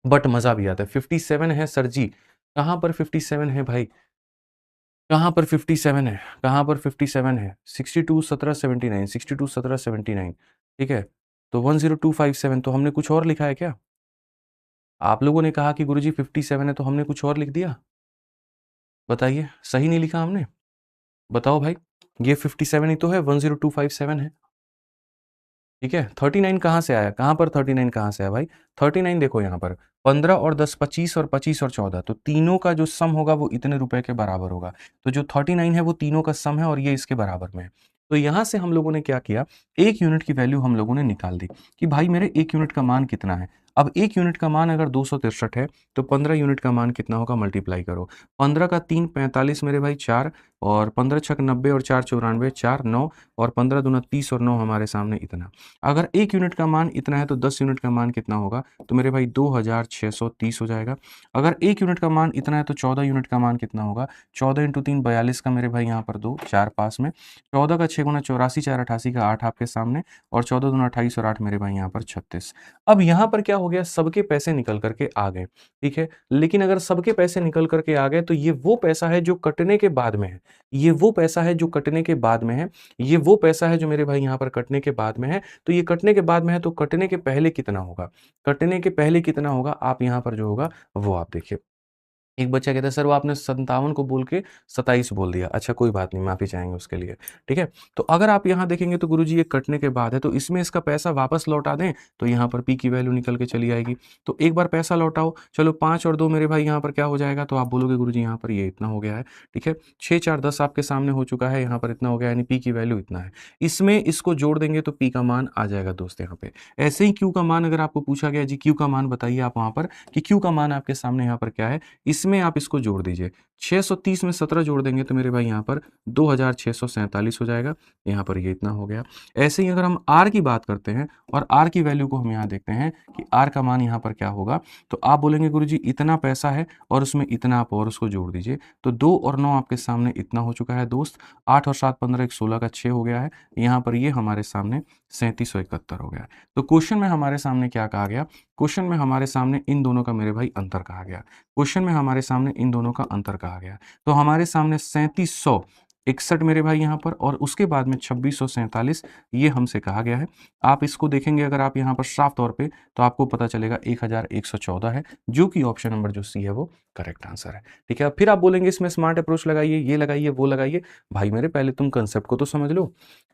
बट मज़ा भी आता है। 57 है सर जी, कहाँ पर 57 है भाई? कहाँ पर 57 है? कहाँ पर 57 है? 62 17 79, 62 17 79। ठीक है? तो 10257, तो हमने कुछ और लिखा है क्या? आप लोगों ने कहा कि गुरुजी 57 है, तो हमने कुछ और लिख दिया? बताइए, सही नहीं लिखा हमने? बताओ भाई, ये 57 ही तो है, 10257 है। ठीक है? 39 कहाँ से आया? कहाँ पर 39 कहाँ से आया भाई? 39 देखो यहाँ पर, 15 और 10 25, और 25 और 14, तो तीनों का जो सम होगा वो इतने रुपए के बराबर होगा। तो जो 39 है वो तीनों का सम है, और ये इसके बराबर में है। तो यहाँ से हम लोगों ने क्या किया, 1 यूनिट की वैल्यू हम लोगों ने निकाल दी कि भाई मेरे 1 यूनिट का मान कितना है। अब 1 यूनिट का मान अगर 263 है, तो 15 यूनिट का मान कितना होगा? मल्टीप्लाई करो। 15 का 3 45 मेरे भाई 4, और 15 छक 90 और 4 94, 4 9, और 15 दूना 30 और 9 हमारे सामने इतना। अगर 1 यूनिट का मान इतना है, तो 10 यूनिट का मान कितना होगा? तो मेरे भाई 2630 हो जाएगा। अगर 1 यूनिट का मान इतना है, तो 14 यूनिट का मान कितना होगा? 14 इंटू 3 42 का मेरे भाई यहाँ पर 2 4 पास में, 14 का 6 गुना 84, 4 88 का 8 आपके सामने, और 14 दूना 28 और 8 मेरे भाई यहाँ पर 36। अब यहाँ पर क्या हो गया? सबके पैसे निकल करके आ गए। ठीक है? लेकिन अगर सबके पैसे निकल करके आ गए, तो ये वो पैसा है जो कटने के बाद में है। ये वो पैसा है जो कटने के बाद में है। ये वो पैसा है जो मेरे भाई यहाँ पर कटने के बाद में है। तो ये कटने के बाद में है, तो कटने के पहले कितना होगा? कटने के पहले कितना होगा? आप यहाँ पर जो होगा वो आप देखिए। एक बच्चा कहता है सर वो आपने 57 को बोल के 27 बोल दिया। अच्छा कोई बात नहीं, माफ़ी चाहेंगे उसके लिए। ठीक है? तो अगर आप यहाँ देखेंगे, तो गुरुजी ये कटने के बाद है, तो इसमें इसका पैसा वापस लौटा दें, तो यहाँ पर P की वैल्यू निकल के चली आएगी। तो एक बार पैसा लौटाओ, चलो 5 और 2 मेरे भाई यहाँ पर क्या हो जाएगा? तो आप बोलोगे गुरुजी यहाँ पर ये इतना हो गया है। ठीक है? 6 4 10 आपके सामने हो चुका है, यहाँ पर इतना हो गया, यानी P की वैल्यू इतना है। इसमें इसको जोड़ देंगे तो P का मान आ जाएगा दोस्त यहाँ पे। ऐसे ही Q का मान अगर आपको पूछा गया, जी Q का मान बताइए आप वहाँ पर, कि Q का मान आपके सामने यहाँ पर क्या है? इसमें आप इसको जोड़ दीजिए। 630 में 17 जोड़ देंगे, तो मेरे भाई यहाँ पर 2647 हो जाएगा। यहाँ पर ये इतना हो गया। ऐसे ही अगर हम R की बात करते हैं, और R की वैल्यू को हम यहाँ देखते हैं कि R का मान यहाँ पर क्या होगा, तो आप बोलेंगे गुरुजी इतना पैसा है, और उसमें इतना आप और उसको जोड़ दीजिए। तो 2 और 9 आपके सामने इतना हो चुका है दोस्त। 8 और 7 15, 1 16 का 6 हो गया है। यहाँ पर ये हमारे सामने 3771 हो गया है। तो क्वेश्चन में हमारे सामने क्या कहा गया? क्वेश्चन में हमारे सामने इन दोनों का मेरे भाई अंतर कहा गया। क्वेश्चन में हमारे सामने इन दोनों का अंतर कहा गया। तो हमारे सामने 3761 मेरे भाई यहाँ पर, और उसके बाद में 2647 ये हमसे कहा गया है। आप इसको देखेंगे अगर आप यहाँ पर साफ तौर पे, तो आपको पता चलेगा 1114 है, जो कि ऑप्शन नंबर जो सी है वो करेक्ट आंसर है। ठीक है? फिर आप बोलेंगे इसमें स्मार्ट अप्रोच लगाइए, ये लगाइए, वो लगाइए। भाई मेरे पहले तुम कंसेप्ट को तो समझ लो।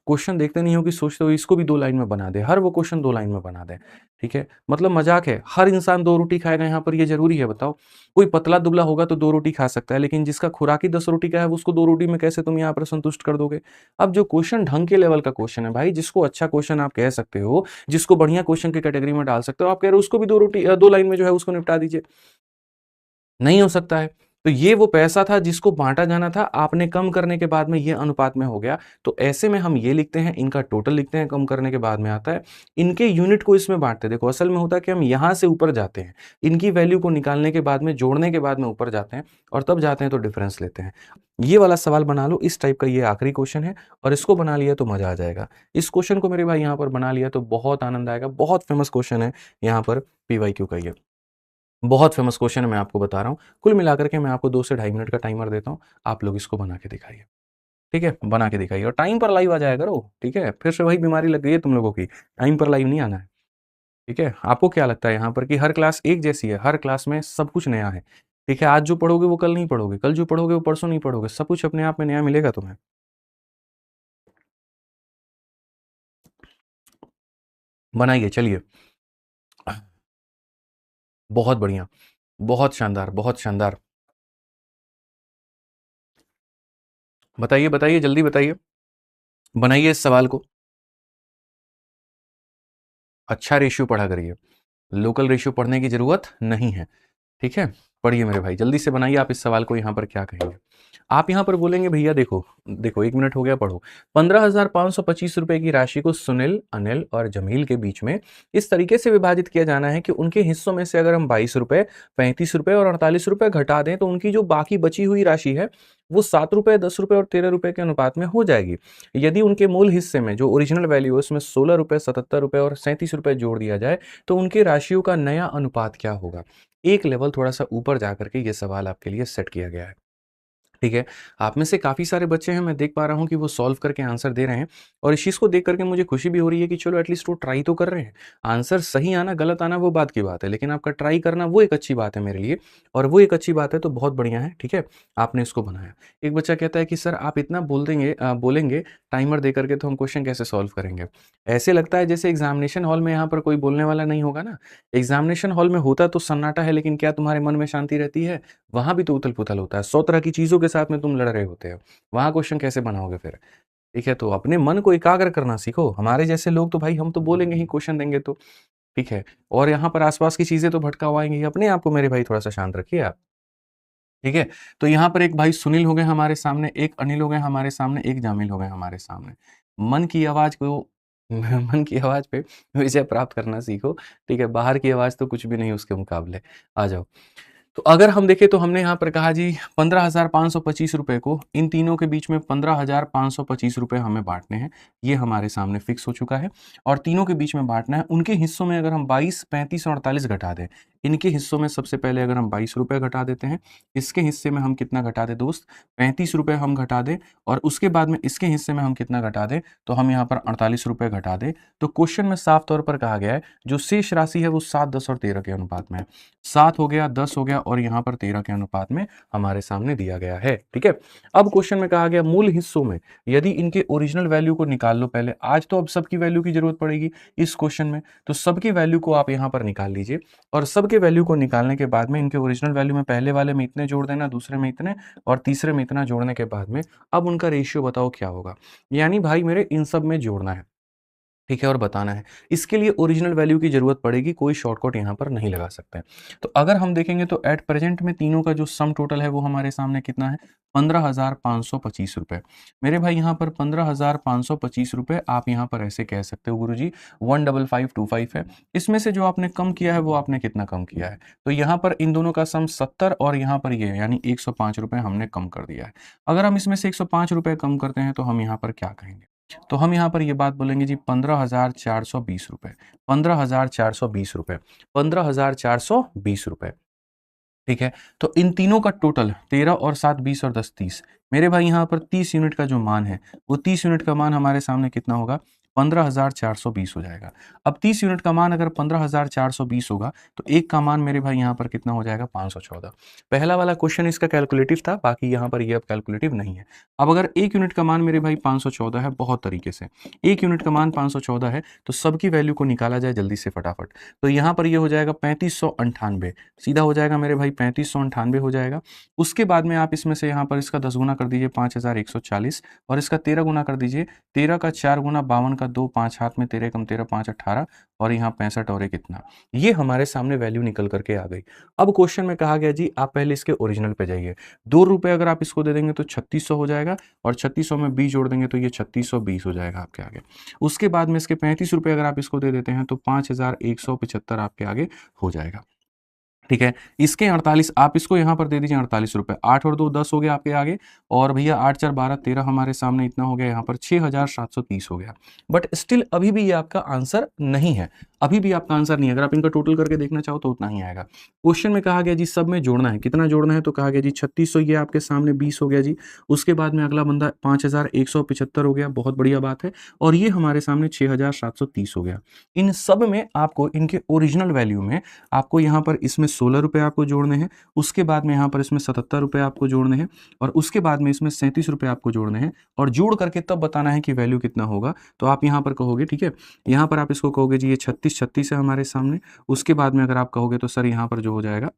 क्वेश्चन देखते नहीं हो कि सोचते हो इसको भी 2 लाइन में बना दे, हर वो क्वेश्चन 2 लाइन में बना दे। ठीक है? मतलब मजाक है। हर इंसान 2 रोटी खाएगा यहाँ पर, ये जरूरी है बताओ? कोई पतला दुबला होगा तो 2 रोटी खा सकता है, लेकिन जिसका खुराक ही 10 रोटी का है, उसको 2 रोटी में कैसे तुम यहाँ यहाँ पर संतुष्ट कर दोगे। अब जो क्वेश्चन ढंग के लेवल का क्वेश्चन है भाई, जिसको अच्छा क्वेश्चन आप कह सकते हो, जिसको बढ़िया क्वेश्चन की कैटेगरी में डाल सकते हो, आप कह रहे हो उसको भी दो लाइन में जो है उसको निपटा दीजिए, नहीं हो सकता है। तो ये वो पैसा था जिसको बांटा जाना था, आपने कम करने के बाद में ये अनुपात में हो गया। तो ऐसे में हम ये लिखते हैं, इनका टोटल लिखते हैं, कम करने के बाद में आता है, इनके यूनिट को इसमें बांटते हैं। देखो असल में होता है कि हम यहां से ऊपर जाते हैं, इनकी वैल्यू को निकालने के बाद में, जोड़ने के बाद में ऊपर जाते हैं, और तब जाते हैं तो डिफरेंस लेते हैं। ये वाला सवाल बना लो, इस टाइप का ये आखिरी क्वेश्चन है, और इसको बना लिया तो मजा आ जाएगा। इस क्वेश्चन को मेरे भाई यहाँ पर बना लिया तो बहुत आनंद आएगा। बहुत फेमस क्वेश्चन है यहाँ पर PYQ का, ये बहुत फेमस क्वेश्चन है, मैं आपको बता रहा हूँ। कुल मिलाकर के मैं आपको 2 से ढाई मिनट का टाइमर देता हूँ, आप लोग इसको बना के दिखाइए, ठीक है? बना के दिखाइए, और टाइम पर लाइव आ जाया करो, ठीक है? फिर से वही बीमारी लग गई है तुम लोगों की, टाइम पर लाइव नहीं आना है, ठीक है? आपको क्या लगता है यहाँ पर कि हर क्लास एक जैसी है? हर क्लास में सब कुछ नया है, ठीक है? आज जो पढ़ोगे वो कल नहीं पढ़ोगे, कल जो पढ़ोगे वो परसों नहीं पढ़ोगे, सब कुछ अपने आप में नया मिलेगा तुम्हें। बनाइए, चलिए। बहुत बढ़िया, बहुत शानदार, बहुत शानदार। बताइए, बताइए, जल्दी बताइए, बनाइए इस सवाल को। अच्छा रेशियो पढ़ा करिए, लोकल रेशियो पढ़ने की जरूरत नहीं है, ठीक है? पढ़िए मेरे भाई, जल्दी से बनाइए आप इस सवाल को। यहाँ पर क्या कहेंगे आप? यहाँ पर बोलेंगे भैया देखो, देखो 1 मिनट हो गया, पढ़ो। 15,525 रुपए की राशि को सुनील, अनिल और जमील के बीच में इस तरीके से विभाजित किया जाना है कि उनके हिस्सों में से अगर हम 22 रुपए, 35 रुपए और 48 रुपए घटा दें तो उनकी जो बाकी बची हुई राशि है वो 7 रुपए, 10 रुपए और 13 रुपए के अनुपात में हो जाएगी। यदि उनके मूल हिस्से में जो ओरिजिनल वैल्यू है उसमें 16 रुपए, 77 रुपए और 37 रुपए जोड़ दिया जाए तो उनकी राशियों का नया अनुपात क्या होगा? एक लेवल थोड़ा सा ऊपर जाकर के ये सवाल आपके लिए सेट किया गया है, ठीक है? आप में से काफ़ी सारे बच्चे हैं, मैं देख पा रहा हूँ कि वो सॉल्व करके आंसर दे रहे हैं, और इस चीज़ को देख करके मुझे खुशी भी हो रही है कि चलो एटलीस्ट वो ट्राई तो कर रहे हैं। आंसर सही आना, गलत आना वो बात की बात है, लेकिन आपका ट्राई करना वो एक अच्छी बात है मेरे लिए, और वो एक अच्छी बात है तो बहुत बढ़िया है, ठीक है? आपने इसको बनाया। एक बच्चा कहता है कि सर आप इतना बोलेंगे टाइमर दे करके तो हम क्वेश्चन कैसे सॉल्व करेंगे? ऐसे लगता है जैसे एग्ज़ामिनेशन हॉल में यहाँ पर कोई बोलने वाला नहीं होगा ना। एग्ज़ामिनेशन हॉल में होता तो सन्नाटा है, लेकिन क्या तुम्हारे मन में शांति रहती है? वहाँ भी तो उथल-पुथल होता है, 100 तरह की चीज़ों के साथ में तुम लड़ रहे होते हो। वहाँ क्वेश्चन कैसे बनाओगे फिर? ठीक है, तो अपने मन को एकाग्र करना सीखो। हमारे जैसे लोग तो भाई हम तो बोलेंगे ही क्वेश्चन देंगे तो, ठीक है? और यहाँ पर आस-पास की चीज़ें तो भटकावाएँगे ही। अपने आप को मेरे भाई थोड़ा-सा शांत रखिए आप, ठीक है? तो यहाँ पर एक भाई सुनील हो गए हमारे सामने, एक अनिल हो गए हमारे सामने, एक जामिल हो गए हमारे सामने। मन की आवाज़ को मन की आवाज़ पे विजय प्राप्त करना सीखो, ठीक है? बाहर की आवाज़ तो कुछ भी नहीं उसके मुकाबले। आ जाओ। तो अगर हम देखें तो हमने यहाँ पर कहा जी 15,525 रुपए को इन तीनों के बीच में 15,525 रुपए हमें बांटने हैं। ये हमारे सामने फिक्स हो चुका है, और तीनों के बीच में बांटना है। उनके हिस्सों में अगर हम 22, 35 और 48 घटा दें, इनके हिस्सों में सबसे पहले अगर हम 22 रुपए घटा देते हैं, इसके हिस्से में हम कितना घटा दें दोस्त? 35 रुपए हम घटा दें, और उसके बाद में इसके हिस्से में हम कितना घटा दें? तो हम यहाँ पर 48 रुपए घटा दें। तो क्वेश्चन में साफ तौर पर कहा गया है जो शेष राशि है वो 7, 10 और 13 के अनुपात में है। 7 हो गया, 10 हो गया, और यहाँ पर 13 के अनुपात में हमारे सामने दिया गया है, ठीक है? अब क्वेश्चन में कहा गया मूल हिस्सों में यदि इनके ओरिजिनल वैल्यू को निकाल लो पहले। आज तो अब सबकी वैल्यू की जरूरत पड़ेगी इस क्वेश्चन में, तो सबकी वैल्यू को आप यहाँ पर निकाल लीजिए, और सबके वैल्यू को निकालने के बाद में इनके ओरिजिनल वैल्यू में पहले वाले में इतने जोड़ देना, दूसरे में इतने, और तीसरे में इतना जोड़ने के बाद में अब उनका रेशियो बताओ क्या होगा? यानी भाई मेरे इन सब में जोड़ना है, ठीक है, और बताना है। इसके लिए ओरिजिनल वैल्यू की ज़रूरत पड़ेगी, कोई शॉर्टकट यहाँ पर नहीं लगा सकते हैं। तो अगर हम देखेंगे तो एट प्रेजेंट में तीनों का जो सम टोटल है वो हमारे सामने कितना है? 15,525 रुपए। मेरे भाई यहाँ पर 15,525 रुपए आप यहाँ पर ऐसे कह सकते हो गुरुजी 15525 है। इसमें से जो आपने कम किया है वो आपने कितना कम किया है? तो यहाँ पर इन दोनों का सम 70 और यहाँ पर ये यानी 105 रुपए हमने कम कर दिया है। अगर हम इसमें से 105 रुपए कम करते हैं तो हम यहाँ पर क्या कहेंगे? तो हम यहाँ पर ये बात बोलेंगे जी 15,420 रुपए, 15,420 रुपए, 15,420 रुपए, ठीक है? तो इन तीनों का टोटल 13 और 7 20 और 10 30। मेरे भाई यहाँ पर 30 यूनिट का जो मान है वो 30 यूनिट का मान हमारे सामने कितना होगा? 15,420 हो जाएगा। अब 30 यूनिट का मान अगर 15,420 होगा तो एक का मान मेरे भाई यहाँ पर कितना हो जाएगा 514। पहला वाला क्वेश्चन इसका कैलकुलेटिव था, बाकी यहाँ पर ये अब कैलकुलेटिव नहीं है। अब अगर एक यूनिट का मान मेरे भाई 514 है, बहुत तरीके से एक यूनिट का मान 514 है तो सबकी वैल्यू को निकाला जाए जल्दी से फटाफट। तो यहाँ पर ये हो जाएगा 3598, सीधा हो जाएगा मेरे भाई 3598 हो जाएगा। उसके बाद में आप इसमें से यहाँ पर इसका 10 गुना कर दीजिए 5140 और इसका 13 गुना कर दीजिए, 13 का 4 गुना 52 का 2, 5 हाथ में 13 कम 13 5 18 और यहाँ 65 और कितना, ये हमारे सामने वैल्यू निकल करके आ गई। अब क्वेश्चन में कहा गया जी आप पहले इसके ओरिजिनल पे जाइए। 2 रुपए अगर आप इसको दे देंगे तो 3600 हो जाएगा और 3600 में 20 जोड़ देंगे तो ये 3620 हो जाएगा आपके आगे। उसके बाद में इसके 35 रुपए अगर आप इसको दे देते हैं तो 5175 आपके आगे हो जाएगा। ठीक है, इसके 48 आप इसको यहाँ पर दे दीजिए 48 रुपए, 8 और 2 10 हो गया आपके आगे और भैया 8 4 12 13 हमारे सामने इतना हो गया, यहाँ पर 6730 हो गया। बट स्टिल अभी भी ये आपका आंसर नहीं है, अभी भी आपका आंसर नहीं है। अगर आप इनका टोटल करके देखना चाहो तो उतना ही आएगा। क्वेश्चन में कहा गया जी सब में जोड़ना है, कितना जोड़ना है तो कहा गया जी 3600, ये आपके सामने 20 हो गया जी। उसके बाद में अगला बंदा 5175 हो गया, बहुत बढ़िया बात है, और ये हमारे सामने 6730 हो गया। इन सब में आपको इनके ओरिजिनल वैल्यू में आपको यहाँ पर इसमें 16 रुपए आपको जोड़ने हैं, उसके बाद में यहाँ पर इसमें 77 रुपए आपको जोड़ने हैं और उसके बाद में इसमें 37 रुपए आपको जोड़ने हैं और जोड़ करके तब बताना है कि वैल्यू कितना होगा। तो आप यहाँ पर कहोगे, ठीक है, यहाँ पर आप इसको कहोगे जी ये 36 है हमारे सामने। उसके बाद में अगर आप कहोगे तो सर यहाँ पर जो हो जाएगा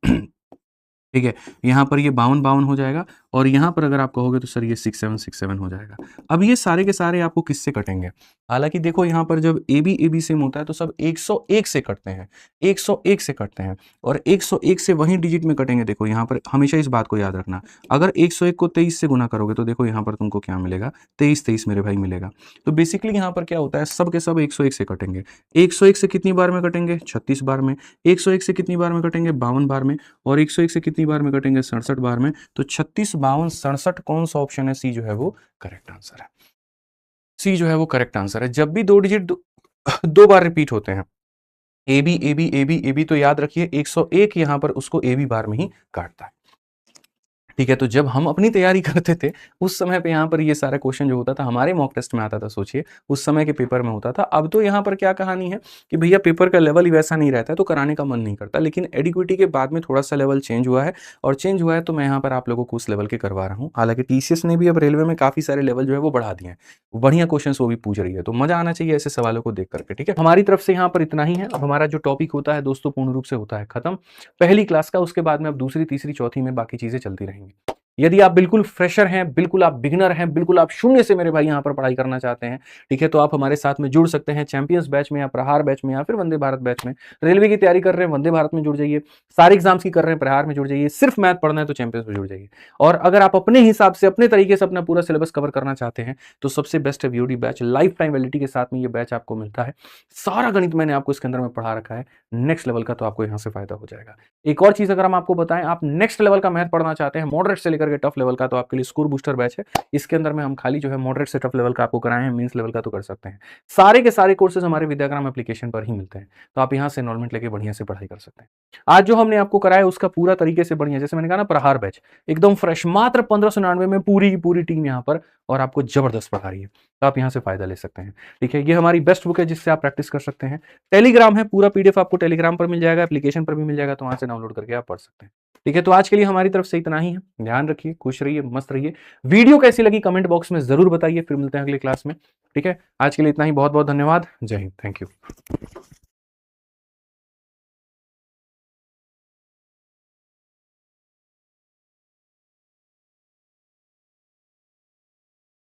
ठीक है, यहाँ पर ये 52 हो जाएगा और यहाँ पर अगर आप कहोगे तो सर ये 67 हो जाएगा। अब ये सारे के सारे आपको किससे कटेंगे? हालांकि देखो यहाँ पर जब ए बी सेम होता है तो सब 101 से कटते हैं, 101 से कटते हैं और 101 से वही डिजिट में कटेंगे। देखो यहाँ पर हमेशा इस बात को याद रखना, अगर 101 को 23 से गुना करोगे तो देखो यहाँ पर तुमको क्या मिलेगा, 23 मेरे भाई मिलेगा। तो बेसिकली यहाँ पर क्या होता है, सब के सब 101 से कटेंगे। 101 से कितनी बार में कटेंगे? 36 बार में। 101 से कितनी बार में कटेंगे? 52 बार में। और 101 से कितनी बार में कटेंगे? 67 बार में। तो 36 52 67 कौन सा ऑप्शन है? सी जो है वो करेक्ट आंसर है। सी जो है वो करेक्ट आंसर है। जब भी दो डिजिट दो बार रिपीट होते हैं, ए बी तो याद रखिए 101 यहां पर उसको ए बी बार में ही काटता है। ठीक है, तो जब हम अपनी तैयारी करते थे उस समय पे यहाँ पर ये सारा क्वेश्चन जो होता था हमारे मॉक टेस्ट में आता था, सोचिए उस समय के पेपर में होता था। अब तो यहाँ पर क्या कहानी है कि भैया पेपर का लेवल ही वैसा नहीं रहता है तो कराने का मन नहीं करता, लेकिन एडिक्विटी के बाद में थोड़ा सा लेवल चेंज हुआ है और चेंज हुआ है तो मैं यहाँ पर आप लोगों को उस लेवल के करवा रहा हूँ। हालांकि टीसीएस ने भी अब रेलवे में काफी सारे लेवल जो है वो बढ़ा दिए हैं, बढ़िया क्वेश्चन वो भी पूछ रही है, तो मजा आना चाहिए ऐसे सवालों को देख करके। ठीक है, हमारी तरफ से यहाँ पर इतना ही है। अब हमारा जो टॉपिक होता है दोस्तों पूर्ण रूप से होता है खत्म पहली क्लास का, उसके बाद में अब दूसरी तीसरी चौथी में बाकी चीजें चलती रहेंगी। यदि आप बिल्कुल फ्रेशर हैं, बिल्कुल आप बिगिनर हैं, बिल्कुल आप शून्य से मेरे भाई यहाँ पर पढ़ाई करना चाहते हैं, ठीक है, तो आप हमारे साथ में जुड़ सकते हैं चैंपियंस बैच में या प्रहार बैच में या फिर वंदे भारत बैच में। रेलवे की तैयारी कर रहे हैं वंदे भारत में जुड़ जाइए, सारे एग्जाम्स की कर रहे हैं प्रहार में जुड़ जाइए, सिर्फ मैथ पढ़ना है तो चैंपियंस में जुड़ जाइए। और अगर आप अपने हिसाब से अपने तरीके से अपना पूरा सिलेबस कवर करना चाहते हैं तो सबसे बेस्ट है VOD batch, life time validity के साथ में ये बैच आपको मिलता है। सारा गणित मैंने आपको इसके अंदर में पढ़ा रखा है, नेक्स्ट लेवल का, तो आपको यहाँ से फायदा हो जाएगा। एक और चीज अगर हम आपको बताएं, आप नेक्स्ट लेवल का मैथ पढ़ना चाहते हैं मॉडरेट से लेकर के टफ लेवल का, तो आपके लिए स्कोर बूस्टर बैच है। इसके अंदर में हम खाली जो है मॉडरेट से टफ लेवल का आपको कराए हैं, मींस लेवल का तो कर सकते हैं। सारे के सारे कोर्सेज हमारे विद्याग्राम एप्लीकेशन पर ही मिलते हैं, तो आप यहां से एनरोलमेंट लेके बढ़िया से पढ़ाई कर सकते हैं। आज जो हमने आपको कराया उसका पूरा तरीके से बढ़िया, जैसे मैंने कहा ना प्रहार बैच एकदम फ्रेश, मात्र 1599 में पूरी की पूरी टीम यहाँ पर और आपको जबरदस्त पढ़ा रही है, तो आप यहाँ से फायदा ले सकते हैं। ठीक है, ये हमारी बेस्ट बुक है जिससे आप प्रैक्टिस कर सकते हैं। टेलीग्राम है, पूरा पीडीएफ आपको टेलीग्राम पर मिल जाएगा, एप्लीकेशन पर भी मिल जाएगा, तो वहां से डाउनलोड करके आप पढ़ सकते हैं। ठीक है, तो आज के लिए हमारी तरफ से इतना ही है। ध्यान रखिए, खुश रहिए, मस्त रहिए। वीडियो कैसी लगी कमेंट बॉक्स में जरूर बताइए, फिर मिलते हैं अगली क्लास में। ठीक है, आज के लिए इतना ही, बहुत बहुत धन्यवाद, जय हिंद, थैंक यू।